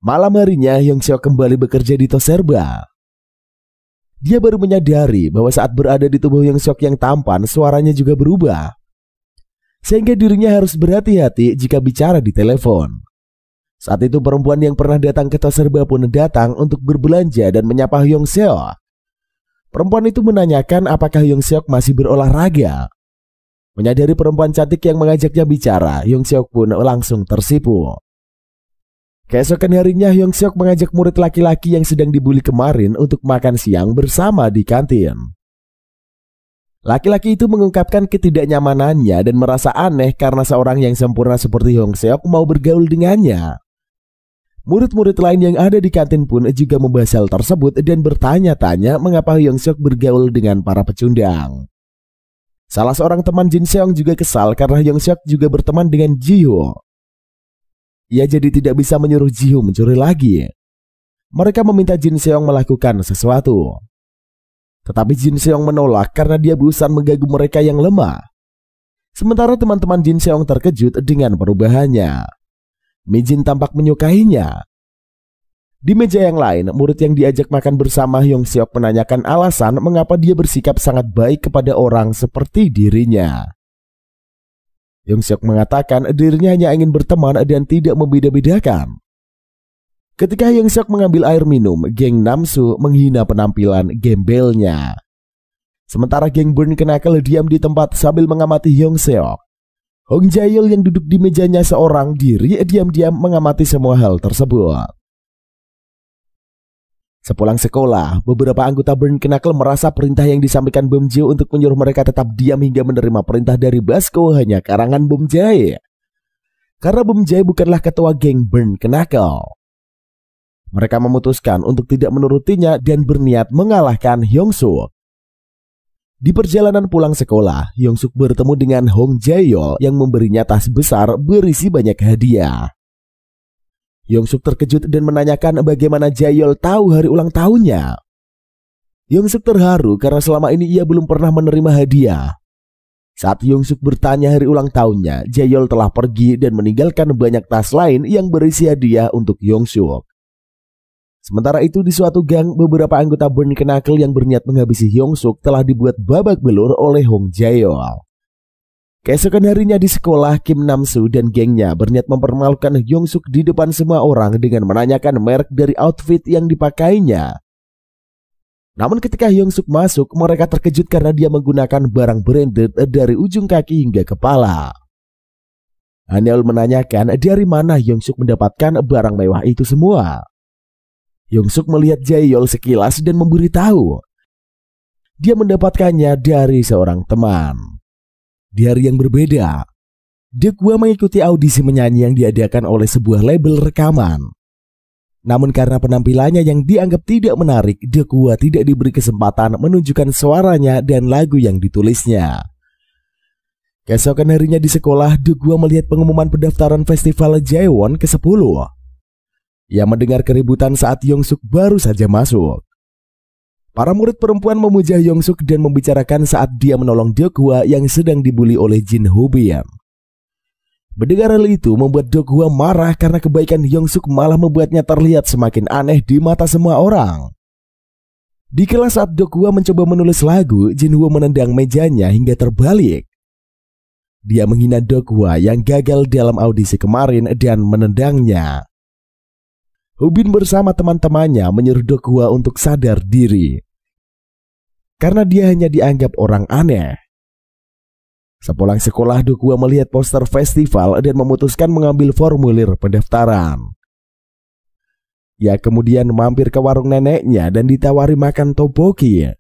Malam harinya Hyung Seok kembali bekerja di Toserba. Dia baru menyadari bahwa saat berada di tubuh Hyung Seok yang tampan, suaranya juga berubah. Sehingga dirinya harus berhati-hati jika bicara di telepon. Saat itu perempuan yang pernah datang ke Toserba pun datang untuk berbelanja dan menyapa Hyung Seok. Perempuan itu menanyakan apakah Hyung Seok masih berolahraga. Menyadari perempuan cantik yang mengajaknya bicara, Hyung Seok pun langsung tersipu. Keesokan harinya Hyung Seok mengajak murid laki-laki yang sedang dibully kemarin untuk makan siang bersama di kantin. Laki-laki itu mengungkapkan ketidaknyamanannya dan merasa aneh karena seorang yang sempurna seperti Hyung Seok mau bergaul dengannya. Murid-murid lain yang ada di kantin pun juga membahas hal tersebut dan bertanya-tanya mengapa Hyung Seok bergaul dengan para pecundang. Salah seorang teman Jin Seong juga kesal karena Hyung Seok juga berteman dengan Ji-hyo. Ia jadi tidak bisa menyuruh Ji-hyo mencuri lagi. Mereka meminta Jin Seong melakukan sesuatu. Tetapi Jin Seong menolak karena dia bosan mengganggu mereka yang lemah. Sementara teman-teman Jin Seong terkejut dengan perubahannya. Mi-jin tampak menyukainya. Di meja yang lain, murid yang diajak makan bersama Hyung Seok menanyakan alasan mengapa dia bersikap sangat baik kepada orang seperti dirinya. Hyung Seok mengatakan dirinya hanya ingin berteman dan tidak membeda-bedakan. Ketika Hyung Seok mengambil air minum, geng Namsu menghina penampilan gembelnya. Sementara geng Burning Knuckle diam di tempat sambil mengamati Hyung Seok. Hong Jae-yeol yang duduk di mejanya seorang diri diam-diam mengamati semua hal tersebut. Sepulang sekolah, beberapa anggota Burning Knuckle merasa perintah yang disampaikan Bum Jeo untuk menyuruh mereka tetap diam hingga menerima perintah dari Basco hanya karangan Bum Jae. Karena Bum Jae bukanlah ketua geng Burning Knuckle. Mereka memutuskan untuk tidak menurutinya dan berniat mengalahkan Hyung Suk. Di perjalanan pulang sekolah, Hyung Suk bertemu dengan Hong Jae-yeol yang memberinya tas besar berisi banyak hadiah. Hyung Suk terkejut dan menanyakan bagaimana Jae-yeol tahu hari ulang tahunnya. Hyung Suk terharu karena selama ini ia belum pernah menerima hadiah. Saat Hyung Suk bertanya hari ulang tahunnya, Jae-yeol telah pergi dan meninggalkan banyak tas lain yang berisi hadiah untuk Hyung Suk. Sementara itu di suatu gang, beberapa anggota Burning Knuckle yang berniat menghabisi Hyung Suk telah dibuat babak belur oleh Hong Jae-yeol. Keesokan harinya di sekolah, Kim Namsu dan gengnya berniat mempermalukan Hyung Suk di depan semua orang dengan menanyakan merek dari outfit yang dipakainya. Namun ketika Hyung Suk masuk, mereka terkejut karena dia menggunakan barang branded dari ujung kaki hingga kepala. Hanyeol menanyakan dari mana Hyung Suk mendapatkan barang mewah itu semua. Yongsuk melihat Jaeyeol sekilas dan memberitahu dia mendapatkannya dari seorang teman. Di hari yang berbeda, Deokwa mengikuti audisi menyanyi yang diadakan oleh sebuah label rekaman. Namun karena penampilannya yang dianggap tidak menarik, Deokwa tidak diberi kesempatan menunjukkan suaranya dan lagu yang ditulisnya. Keesokan harinya di sekolah, Deokwa melihat pengumuman pendaftaran festival Jaewon ke-10. Ia mendengar keributan saat Yongsuk baru saja masuk. Para murid perempuan memuja Yongsuk dan membicarakan saat dia menolong Deokwa yang sedang dibully oleh Jin Ho-bin. Mendengar hal itu membuat Deokwa marah karena kebaikan Yongsuk malah membuatnya terlihat semakin aneh di mata semua orang. Di kelas saat Deokwa mencoba menulis lagu, Jin Ho menendang mejanya hingga terbalik. Dia menghina Deokwa yang gagal dalam audisi kemarin dan menendangnya. Ho-bin bersama teman-temannya menyuruh Deokwa untuk sadar diri karena dia hanya dianggap orang aneh. Sepulang sekolah, Deokwa melihat poster festival dan memutuskan mengambil formulir pendaftaran. Ia kemudian mampir ke warung neneknya dan ditawari makan tteokbokki.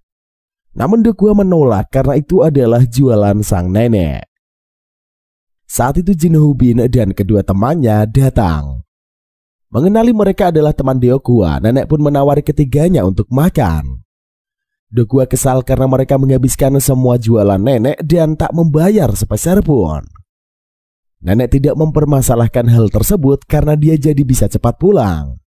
Namun Deokwa menolak karena itu adalah jualan sang nenek. Saat itu Jin Ho-bin dan kedua temannya datang. Mengenali mereka adalah teman Deokwa, nenek pun menawari ketiganya untuk makan. Deokwa kesal karena mereka menghabiskan semua jualan nenek dan tak membayar sepeser pun. Nenek tidak mempermasalahkan hal tersebut karena dia jadi bisa cepat pulang.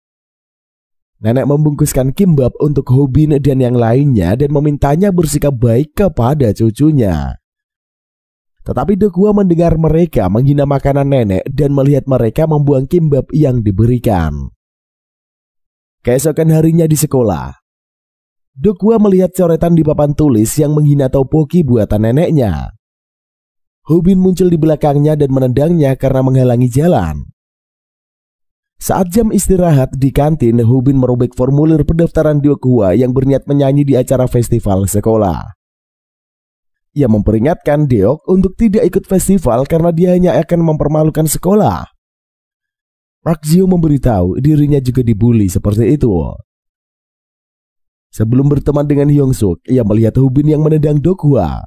Nenek membungkuskan kimbap untuk Ho-bin dan yang lainnya dan memintanya bersikap baik kepada cucunya. Tetapi Deokwa mendengar mereka menghina makanan nenek dan melihat mereka membuang kimbap yang diberikan. Keesokan harinya di sekolah, Deokwa melihat coretan di papan tulis yang menghina tteokbokki buatan neneknya. Ho-bin muncul di belakangnya dan menendangnya karena menghalangi jalan. Saat jam istirahat di kantin, Ho-bin merobek formulir pendaftaran Deokwa yang berniat menyanyi di acara festival sekolah. Ia memperingatkan Deok untuk tidak ikut festival karena dia hanya akan mempermalukan sekolah. Park Ji-ho memberitahu dirinya juga dibully seperti itu. Sebelum berteman dengan Yongsuk, ia melihat Ho-bin yang menendang Deokwa.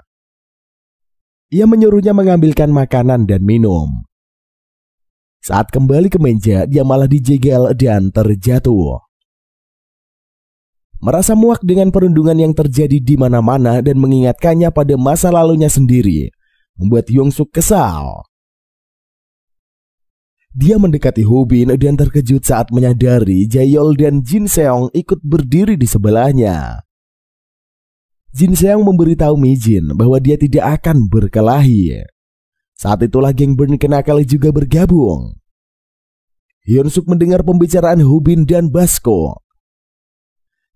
Ia menyuruhnya mengambilkan makanan dan minum. Saat kembali ke meja, dia malah dijegal dan terjatuh. Merasa muak dengan perundungan yang terjadi di mana-mana dan mengingatkannya pada masa lalunya sendiri, membuat Yongsuk kesal. Dia mendekati Ho-bin dan terkejut saat menyadari Jaeyeol dan Jin Seong ikut berdiri di sebelahnya. Jin Seong memberitahu Mi-jin bahwa dia tidak akan berkelahi. Saat itulah geng Burn Kenakal juga bergabung. Hyunsuk mendengar pembicaraan Ho-bin dan Basko.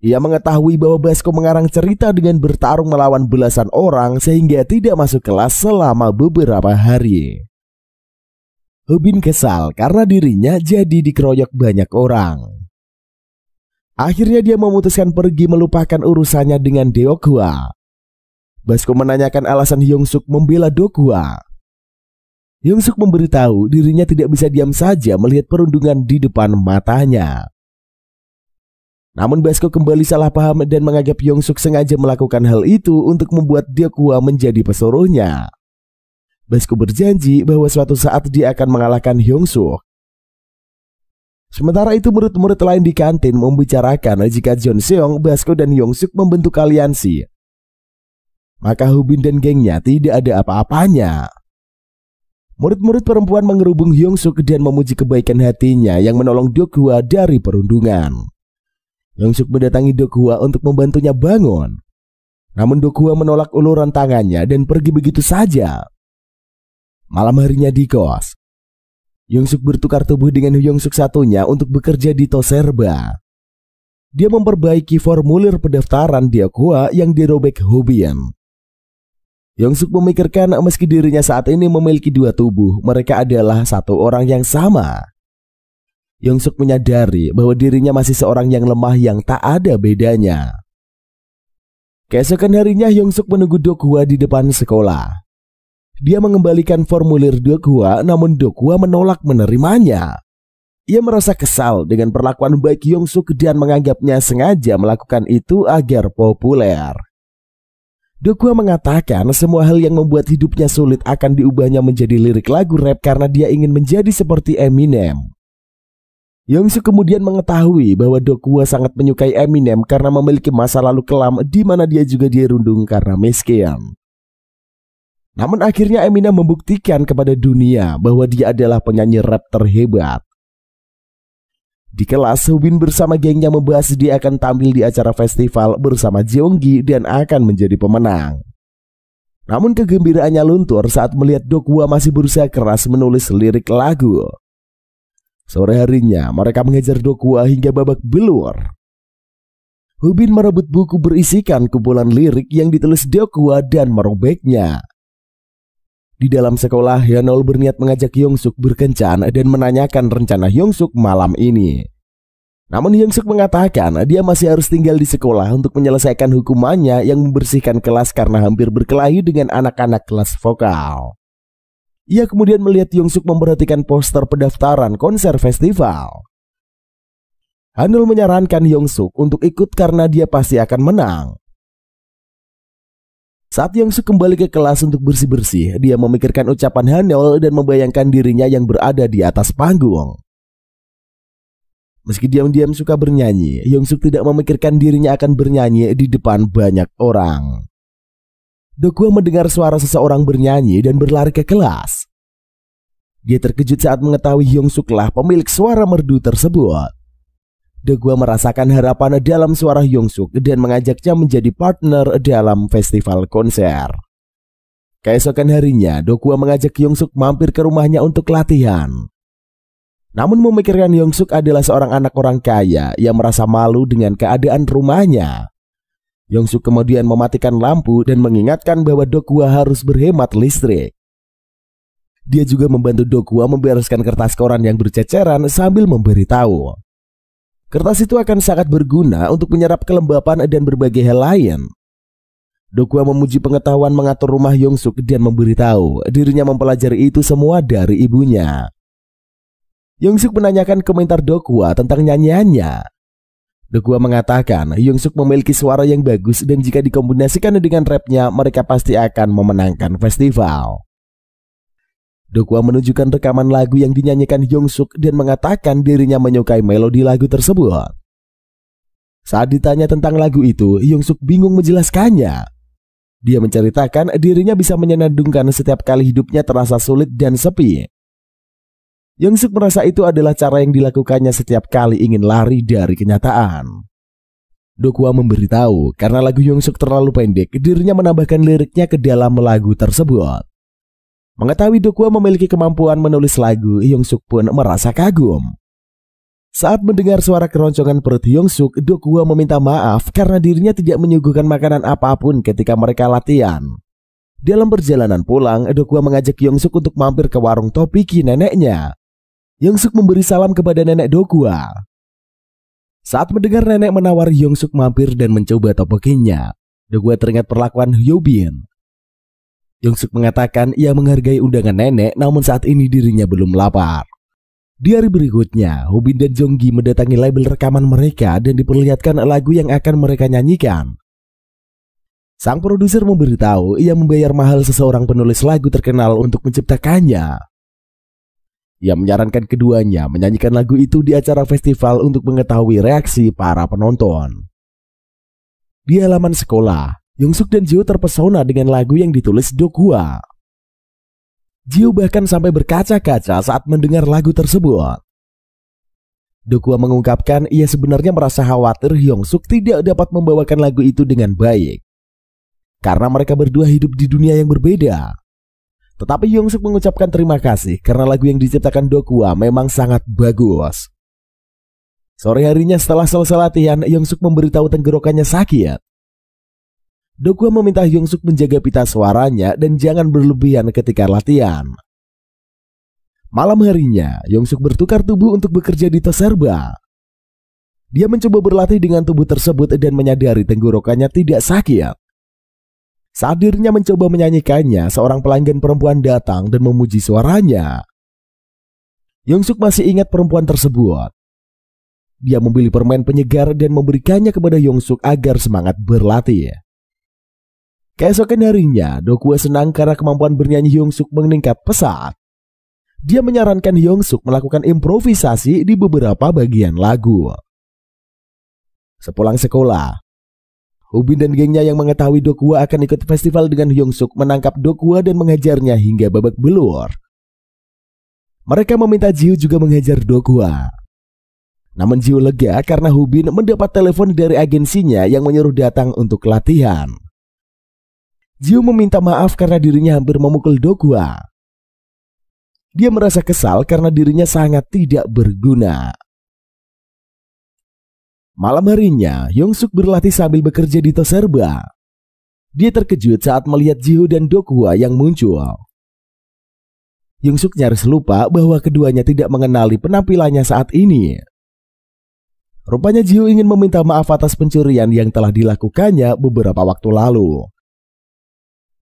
Ia mengetahui bahwa Basko mengarang cerita dengan bertarung melawan belasan orang sehingga tidak masuk kelas selama beberapa hari. Ho-bin kesal karena dirinya jadi dikeroyok banyak orang. Akhirnya dia memutuskan pergi melupakan urusannya dengan Deokwa. Basko menanyakan alasan Yongsuk membela Deokwa. Yongsuk memberitahu dirinya tidak bisa diam saja melihat perundungan di depan matanya. Namun Basko kembali salah paham dan menganggap Yongsuk sengaja melakukan hal itu untuk membuat Deokwa menjadi pesuruhnya. Basko berjanji bahwa suatu saat dia akan mengalahkan Yongsuk. Sementara itu murid-murid lain di kantin membicarakan jika Jeon Seong, Basko dan Yongsuk membentuk aliansi. Maka Ho-bin dan gengnya tidak ada apa-apanya. Murid-murid perempuan mengerubung Yongsuk dan memuji kebaikan hatinya yang menolong Deokwa dari perundungan. Yongsuk mendatangi Deokwa untuk membantunya bangun. Namun Deokwa menolak uluran tangannya dan pergi begitu saja. Malam harinya di kos, Yongsuk bertukar tubuh dengan Yongsuk satunya untuk bekerja di Toserba. Dia memperbaiki formulir pendaftaran Deokwa yang dirobek Ho-bin. Yongsuk memikirkan meski dirinya saat ini memiliki dua tubuh, mereka adalah satu orang yang sama. Yongsuk menyadari bahwa dirinya masih seorang yang lemah yang tak ada bedanya. Keesokan harinya Yongsuk menunggu Deokwa di depan sekolah. Dia mengembalikan formulir Deokwa, namun Deokwa menolak menerimanya. Ia merasa kesal dengan perlakuan baik Yongsuk dan menganggapnya sengaja melakukan itu agar populer. Dokwa mengatakan semua hal yang membuat hidupnya sulit akan diubahnya menjadi lirik lagu rap karena dia ingin menjadi seperti Eminem. Yongsuk kemudian mengetahui bahwa Dokwa sangat menyukai Eminem karena memiliki masa lalu kelam di mana dia juga dirundung karena miskin. Namun akhirnya Eminem membuktikan kepada dunia bahwa dia adalah penyanyi rap terhebat. Di kelas, Hubin bersama gengnya membahas dia akan tampil di acara festival bersama Jeonggi dan akan menjadi pemenang. Namun kegembiraannya luntur saat melihat Dokwa masih berusaha keras menulis lirik lagu. Sore harinya, mereka mengejar Dokwa hingga babak belur. Hubin merebut buku berisikan kumpulan lirik yang ditulis Dokwa dan merobeknya. Di dalam sekolah, Hyunol berniat mengajak Yongsuk berkencan dan menanyakan rencana Yongsuk malam ini. Namun Yongsuk mengatakan dia masih harus tinggal di sekolah untuk menyelesaikan hukumannya yang membersihkan kelas karena hampir berkelahi dengan anak-anak kelas vokal. Ia kemudian melihat Yongsuk memperhatikan poster pendaftaran konser festival. Hyunol menyarankan Yongsuk untuk ikut karena dia pasti akan menang. Saat Yongsuk kembali ke kelas untuk bersih-bersih, dia memikirkan ucapan Hyunol dan membayangkan dirinya yang berada di atas panggung. Meski diam-diam suka bernyanyi, Yongsuk tidak memikirkan dirinya akan bernyanyi di depan banyak orang. Dokwa mendengar suara seseorang bernyanyi dan berlari ke kelas. Dia terkejut saat mengetahui Yongsuklah pemilik suara merdu tersebut. Dokwa merasakan harapan dalam suara Yongsuk dan mengajaknya menjadi partner dalam festival konser. Keesokan harinya, Dokwa mengajak Yongsuk mampir ke rumahnya untuk latihan. Namun memikirkan Yongsuk adalah seorang anak orang kaya yang merasa malu dengan keadaan rumahnya. Yongsuk kemudian mematikan lampu dan mengingatkan bahwa Dokwa harus berhemat listrik. Dia juga membantu Dokwa membereskan kertas koran yang berceceran sambil memberitahu kertas itu akan sangat berguna untuk menyerap kelembapan dan berbagai hal lain. Dokwa memuji pengetahuan mengatur rumah Yongsuk dan memberitahu dirinya mempelajari itu semua dari ibunya. Yongsuk menanyakan komentar Dokwa tentang nyanyiannya. Dokwa mengatakan Yongsuk memiliki suara yang bagus dan jika dikombinasikan dengan rapnya mereka pasti akan memenangkan festival. Dokwa menunjukkan rekaman lagu yang dinyanyikan Yongsuk dan mengatakan dirinya menyukai melodi lagu tersebut. Saat ditanya tentang lagu itu, Yongsuk bingung menjelaskannya. Dia menceritakan dirinya bisa menyenandungkan setiap kali hidupnya terasa sulit dan sepi. Yongsuk merasa itu adalah cara yang dilakukannya setiap kali ingin lari dari kenyataan. Dokwa memberitahu karena lagu Yongsuk terlalu pendek, dirinya menambahkan liriknya ke dalam lagu tersebut. Mengetahui Dokwa memiliki kemampuan menulis lagu, Yongsuk pun merasa kagum. Saat mendengar suara keroncongan perut Yongsuk, Dokwa meminta maaf karena dirinya tidak menyuguhkan makanan apapun ketika mereka latihan. Dalam perjalanan pulang, Dokwa mengajak Yongsuk untuk mampir ke warung topiki neneknya. Yongsuk memberi salam kepada nenek Dokwa. Saat mendengar nenek menawari Yongsuk mampir dan mencoba topokinya, Dokwa teringat perlakuan Hyobin. Yongsuk mengatakan ia menghargai undangan nenek, namun saat ini dirinya belum lapar. Di hari berikutnya, Hubin dan Jeonggi mendatangi label rekaman mereka dan diperlihatkan lagu yang akan mereka nyanyikan. Sang produser memberitahu ia membayar mahal seseorang penulis lagu terkenal untuk menciptakannya. Ia menyarankan keduanya menyanyikan lagu itu di acara festival untuk mengetahui reaksi para penonton. Di halaman sekolah, Yongsuk dan Jio terpesona dengan lagu yang ditulis Dokwa. Jio bahkan sampai berkaca-kaca saat mendengar lagu tersebut. Dokwa mengungkapkan ia sebenarnya merasa khawatir Yongsuk tidak dapat membawakan lagu itu dengan baik karena mereka berdua hidup di dunia yang berbeda. Tetapi Yongsuk mengucapkan terima kasih karena lagu yang diciptakan Dokwa memang sangat bagus. Sore harinya setelah selesai latihan, Yongsuk memberitahu tenggorokannya sakit. Dokwa meminta Yongsuk menjaga pita suaranya dan jangan berlebihan ketika latihan. Malam harinya, Yongsuk bertukar tubuh untuk bekerja di Toserba. Dia mencoba berlatih dengan tubuh tersebut dan menyadari tenggorokannya tidak sakit. Saat dirinya mencoba menyanyikannya, seorang pelanggan perempuan datang dan memuji suaranya. Yongsuk masih ingat perempuan tersebut. Dia membeli permen penyegar dan memberikannya kepada Yongsuk agar semangat berlatih. Keesokan harinya, Do-kwon senang karena kemampuan bernyanyi Yongsuk meningkat pesat. Dia menyarankan Yongsuk melakukan improvisasi di beberapa bagian lagu. Sepulang sekolah, Hubin dan gengnya yang mengetahui Do-kwon akan ikut festival dengan Yongsuk menangkap Do-kwon dan menghajarnya hingga babak belur. Mereka meminta Jiho juga menghajar Do-kwon. Namun Jiho lega karena Hubin mendapat telepon dari agensinya yang menyuruh datang untuk latihan. Jiho meminta maaf karena dirinya hampir memukul Do-kwon. Dia merasa kesal karena dirinya sangat tidak berguna. Malam harinya, Yongsuk berlatih sambil bekerja di Toserba. Dia terkejut saat melihat Jiho dan Do-kwon yang muncul. Yongsuk nyaris lupa bahwa keduanya tidak mengenali penampilannya saat ini. Rupanya Jiho ingin meminta maaf atas pencurian yang telah dilakukannya beberapa waktu lalu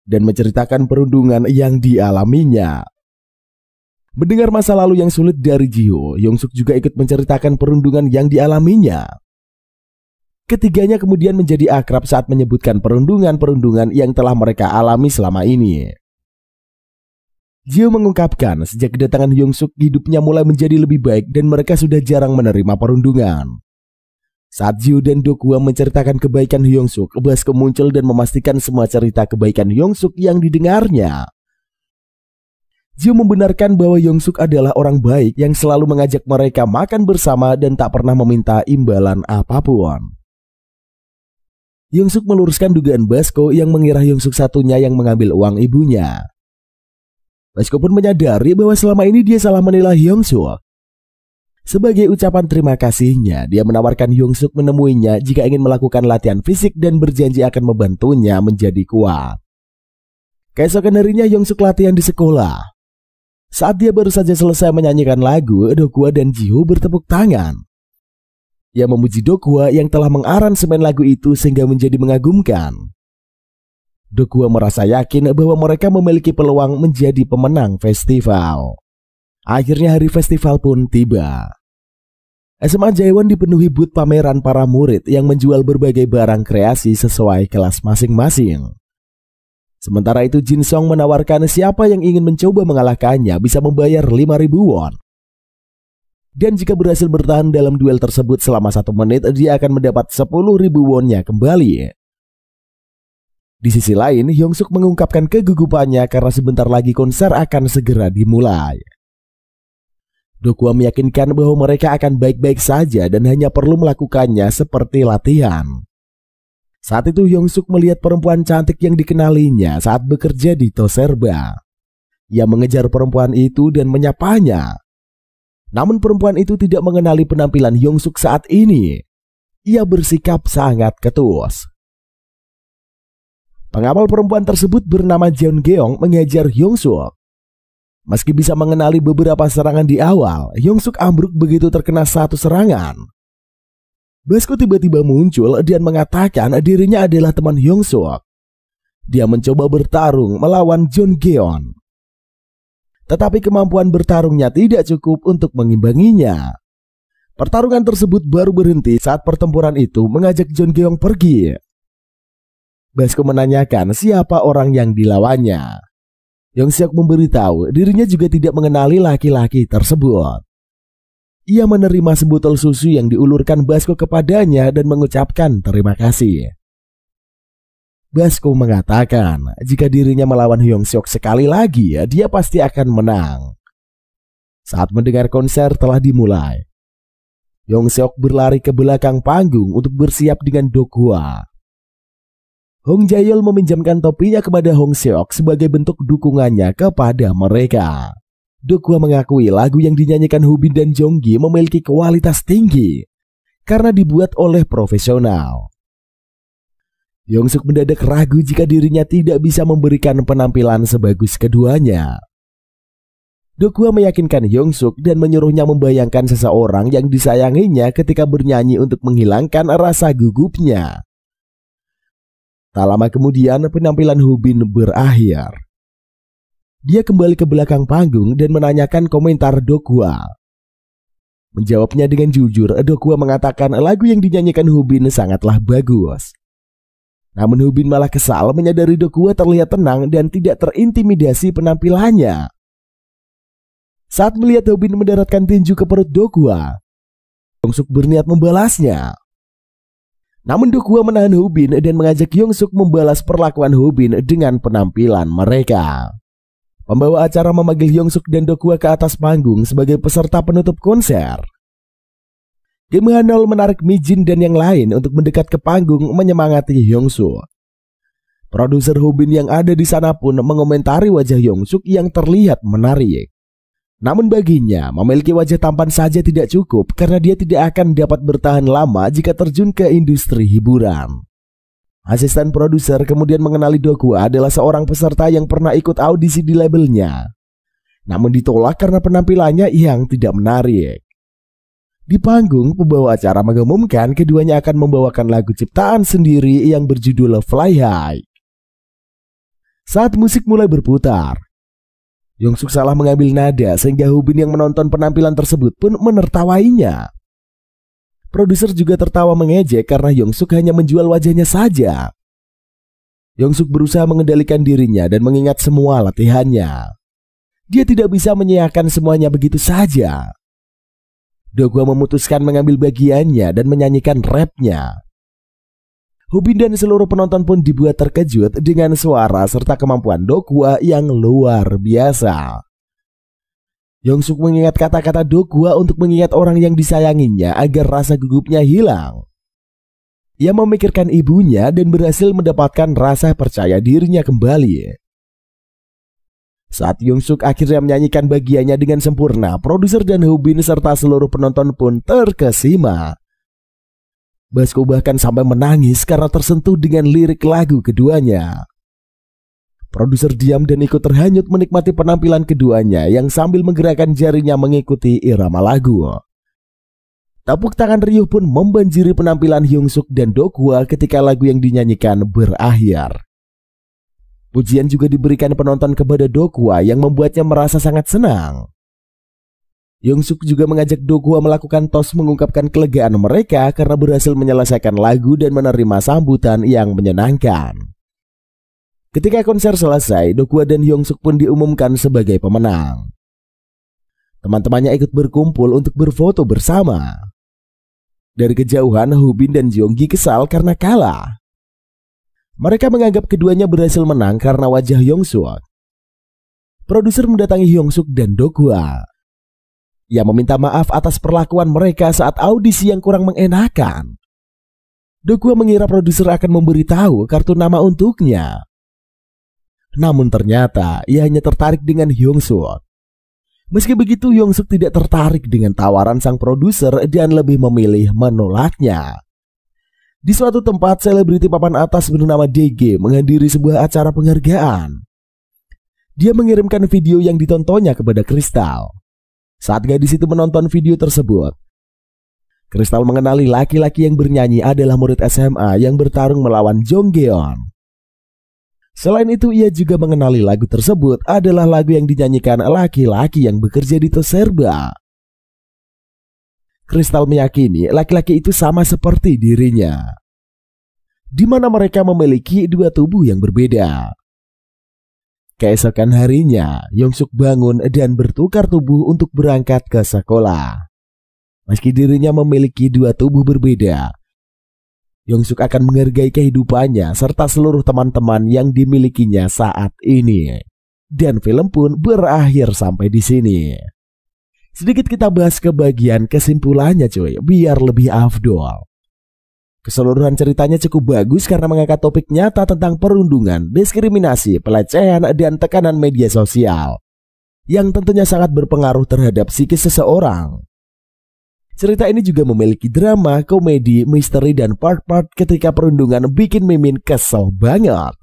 dan menceritakan perundungan yang dialaminya. Mendengar masa lalu yang sulit dari Jiho, Yongsuk juga ikut menceritakan perundungan yang dialaminya. Ketiganya kemudian menjadi akrab saat menyebutkan perundungan-perundungan yang telah mereka alami selama ini. Jiho mengungkapkan sejak kedatangan Yongsuk hidupnya mulai menjadi lebih baik dan mereka sudah jarang menerima perundungan. Saat Jiho dan Do-kwon menceritakan kebaikan Yongsuk, Basko muncul dan memastikan semua cerita kebaikan Yongsuk yang didengarnya. Jiho membenarkan bahwa Yongsuk adalah orang baik yang selalu mengajak mereka makan bersama dan tak pernah meminta imbalan apapun. Yongsuk meluruskan dugaan Basko yang mengira Yongsuk satunya yang mengambil uang ibunya. Basko pun menyadari bahwa selama ini dia salah menilai Yongsuk. Sebagai ucapan terima kasihnya, dia menawarkan Yongsuk menemuinya jika ingin melakukan latihan fisik dan berjanji akan membantunya menjadi kuat. Keesokan harinya Yongsuk latihan di sekolah. Saat dia baru saja selesai menyanyikan lagu, Do-kwon dan Jiho bertepuk tangan. Ia memuji Do-kwon yang telah mengaransemen lagu itu sehingga menjadi mengagumkan. Do-kwon merasa yakin bahwa mereka memiliki peluang menjadi pemenang festival. Akhirnya hari festival pun tiba. SMA Jaewon dipenuhi booth pameran para murid yang menjual berbagai barang kreasi sesuai kelas masing-masing. Sementara itu Jin Song menawarkan siapa yang ingin mencoba mengalahkannya bisa membayar 5.000 won. Dan jika berhasil bertahan dalam duel tersebut selama 1 menit, dia akan mendapat 10.000 wonnya kembali. Di sisi lain, Yongsuk mengungkapkan kegugupannya karena sebentar lagi konser akan segera dimulai. Do-kwon meyakinkan bahwa mereka akan baik-baik saja dan hanya perlu melakukannya seperti latihan. Saat itu Yongsuk melihat perempuan cantik yang dikenalinya saat bekerja di Toserba. Ia mengejar perempuan itu dan menyapanya. Namun perempuan itu tidak mengenali penampilan Yongsuk saat ini. Ia bersikap sangat ketus. Pengawal perempuan tersebut bernama Jeon Geong mengejar Yongsuk. Meski bisa mengenali beberapa serangan di awal, Yongsuk ambruk begitu terkena satu serangan. Basko tiba-tiba muncul dan mengatakan dirinya adalah teman Yongsuk. Dia mencoba bertarung melawan Jeon Geong. Tetapi kemampuan bertarungnya tidak cukup untuk mengimbanginya. Pertarungan tersebut baru berhenti saat pertempuran itu mengajak Jeon Geong pergi. Basko menanyakan siapa orang yang dilawannya. Yongsuk memberitahu dirinya juga tidak mengenali laki-laki tersebut. Ia menerima sebotol susu yang diulurkan Basko kepadanya dan mengucapkan terima kasih. Basko mengatakan jika dirinya melawan Yongsuk sekali lagi, dia pasti akan menang. Saat mendengar konser telah dimulai, Yongsuk berlari ke belakang panggung untuk bersiap dengan Do-kwon. Hong Jae-yeol meminjamkan topinya kepada Hong Seok sebagai bentuk dukungannya kepada mereka. Do-kwon mengakui lagu yang dinyanyikan Hubin dan Jonggi memiliki kualitas tinggi karena dibuat oleh profesional. Yongsuk mendadak ragu jika dirinya tidak bisa memberikan penampilan sebagus keduanya. Do-kwon meyakinkan Yongsuk dan menyuruhnya membayangkan seseorang yang disayanginya ketika bernyanyi untuk menghilangkan rasa gugupnya. Tak lama kemudian penampilan Hubin berakhir. Dia kembali ke belakang panggung dan menanyakan komentar Dokwa. Menjawabnya dengan jujur, Dokwa mengatakan lagu yang dinyanyikan Hubin sangatlah bagus. Namun Hubin malah kesal menyadari Dokwa terlihat tenang dan tidak terintimidasi penampilannya. Saat melihat Hubin mendaratkan tinju ke perut Dokwa, Yongsuk berniat membalasnya. Namun Dokwa menahan Hubin dan mengajak Yongsuk membalas perlakuan Hubin dengan penampilan mereka. Pembawa acara memanggil Yongsuk dan Dokwa ke atas panggung sebagai peserta penutup konser. Kim Hanol menarik Mijin dan yang lain untuk mendekat ke panggung menyemangati Yongsuk. Produser Hubin yang ada di sana pun mengomentari wajah Yongsuk yang terlihat menarik. Namun baginya, memiliki wajah tampan saja tidak cukup karena dia tidak akan dapat bertahan lama jika terjun ke industri hiburan. Asisten produser kemudian mengenali Dokwa adalah seorang peserta yang pernah ikut audisi di labelnya. Namun ditolak karena penampilannya yang tidak menarik. Di panggung, pembawa acara mengumumkan keduanya akan membawakan lagu ciptaan sendiri yang berjudul Fly High. Saat musik mulai berputar, Yongsuk salah mengambil nada sehingga Hubin yang menonton penampilan tersebut pun menertawainya. Produser juga tertawa mengejek karena Yongsuk hanya menjual wajahnya saja. Yongsuk berusaha mengendalikan dirinya dan mengingat semua latihannya. Dia tidak bisa menyiakan semuanya begitu saja. Dokwa memutuskan mengambil bagiannya dan menyanyikan rapnya. Hubin dan seluruh penonton pun dibuat terkejut dengan suara serta kemampuan Dokwa yang luar biasa. Yongsuk mengingat kata-kata Dokwa untuk mengingat orang yang disayanginya agar rasa gugupnya hilang. Ia memikirkan ibunya dan berhasil mendapatkan rasa percaya dirinya kembali. Saat Yongsuk akhirnya menyanyikan bagiannya dengan sempurna, produser dan Hubin serta seluruh penonton pun terkesima. Basko bahkan sampai menangis karena tersentuh dengan lirik lagu keduanya. Produser diam dan ikut terhanyut menikmati penampilan keduanya yang sambil menggerakkan jarinya mengikuti irama lagu. Tepuk tangan riuh pun membanjiri penampilan Yongsuk dan Dokwa ketika lagu yang dinyanyikan berakhir. Pujian juga diberikan penonton kepada Dokwa yang membuatnya merasa sangat senang. Yongsuk juga mengajak Dokwa melakukan tos mengungkapkan kelegaan mereka karena berhasil menyelesaikan lagu dan menerima sambutan yang menyenangkan. Ketika konser selesai, Dokwa dan Yongsuk pun diumumkan sebagai pemenang. Teman-temannya ikut berkumpul untuk berfoto bersama. Dari kejauhan, Hubin dan Jeonggi kesal karena kalah. Mereka menganggap keduanya berhasil menang karena wajah Yongsuk. Produser mendatangi Yongsuk dan Dokwa. Ia meminta maaf atas perlakuan mereka saat audisi yang kurang mengenakan. Dokwa mengira produser akan memberitahu kartu nama untuknya. Namun ternyata ia hanya tertarik dengan Yongsuk. Meski begitu, Yongsuk tidak tertarik dengan tawaran sang produser dan lebih memilih menolaknya. Di suatu tempat, selebriti papan atas bernama DG menghadiri sebuah acara penghargaan. Dia mengirimkan video yang ditontonnya kepada Kristal. Saat gadis itu menonton video tersebut, Kristal mengenali laki-laki yang bernyanyi adalah murid SMA yang bertarung melawan Jonggeon. Selain itu, ia juga mengenali lagu tersebut adalah lagu yang dinyanyikan laki-laki yang bekerja di Toserba. Kristal meyakini laki-laki itu sama seperti dirinya, di mana mereka memiliki dua tubuh yang berbeda. Keesokan harinya, Yongsuk bangun dan bertukar tubuh untuk berangkat ke sekolah. Meski dirinya memiliki dua tubuh berbeda, Yongsuk akan menghargai kehidupannya serta seluruh teman-teman yang dimilikinya saat ini. Dan film pun berakhir sampai di sini. Sedikit kita bahas ke bagian kesimpulannya cuy, biar lebih afdol. Keseluruhan ceritanya cukup bagus karena mengangkat topik nyata tentang perundungan, diskriminasi, pelecehan, dan tekanan media sosial yang tentunya sangat berpengaruh terhadap psikis seseorang. Cerita ini juga memiliki drama, komedi, misteri, dan part-part ketika perundungan bikin Mimin kesel banget.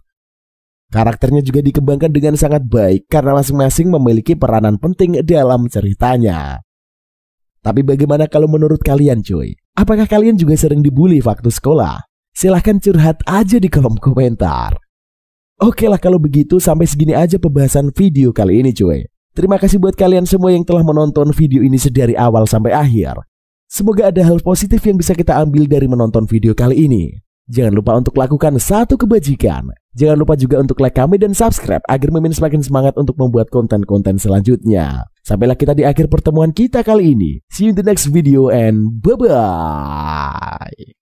Karakternya juga dikembangkan dengan sangat baik karena masing-masing memiliki peranan penting dalam ceritanya. Tapi bagaimana kalau menurut kalian cuy? Apakah kalian juga sering dibully waktu sekolah? Silahkan curhat aja di kolom komentar. Oke lah kalau begitu, sampai segini aja pembahasan video kali ini cuy. Terima kasih buat kalian semua yang telah menonton video ini sedari awal sampai akhir. Semoga ada hal positif yang bisa kita ambil dari menonton video kali ini. Jangan lupa untuk lakukan satu kebajikan. Jangan lupa juga untuk like, comment, dan subscribe agar Mimin semakin semangat untuk membuat konten-konten selanjutnya. Sampailah kita di akhir pertemuan kita kali ini. See you in the next video and bye-bye.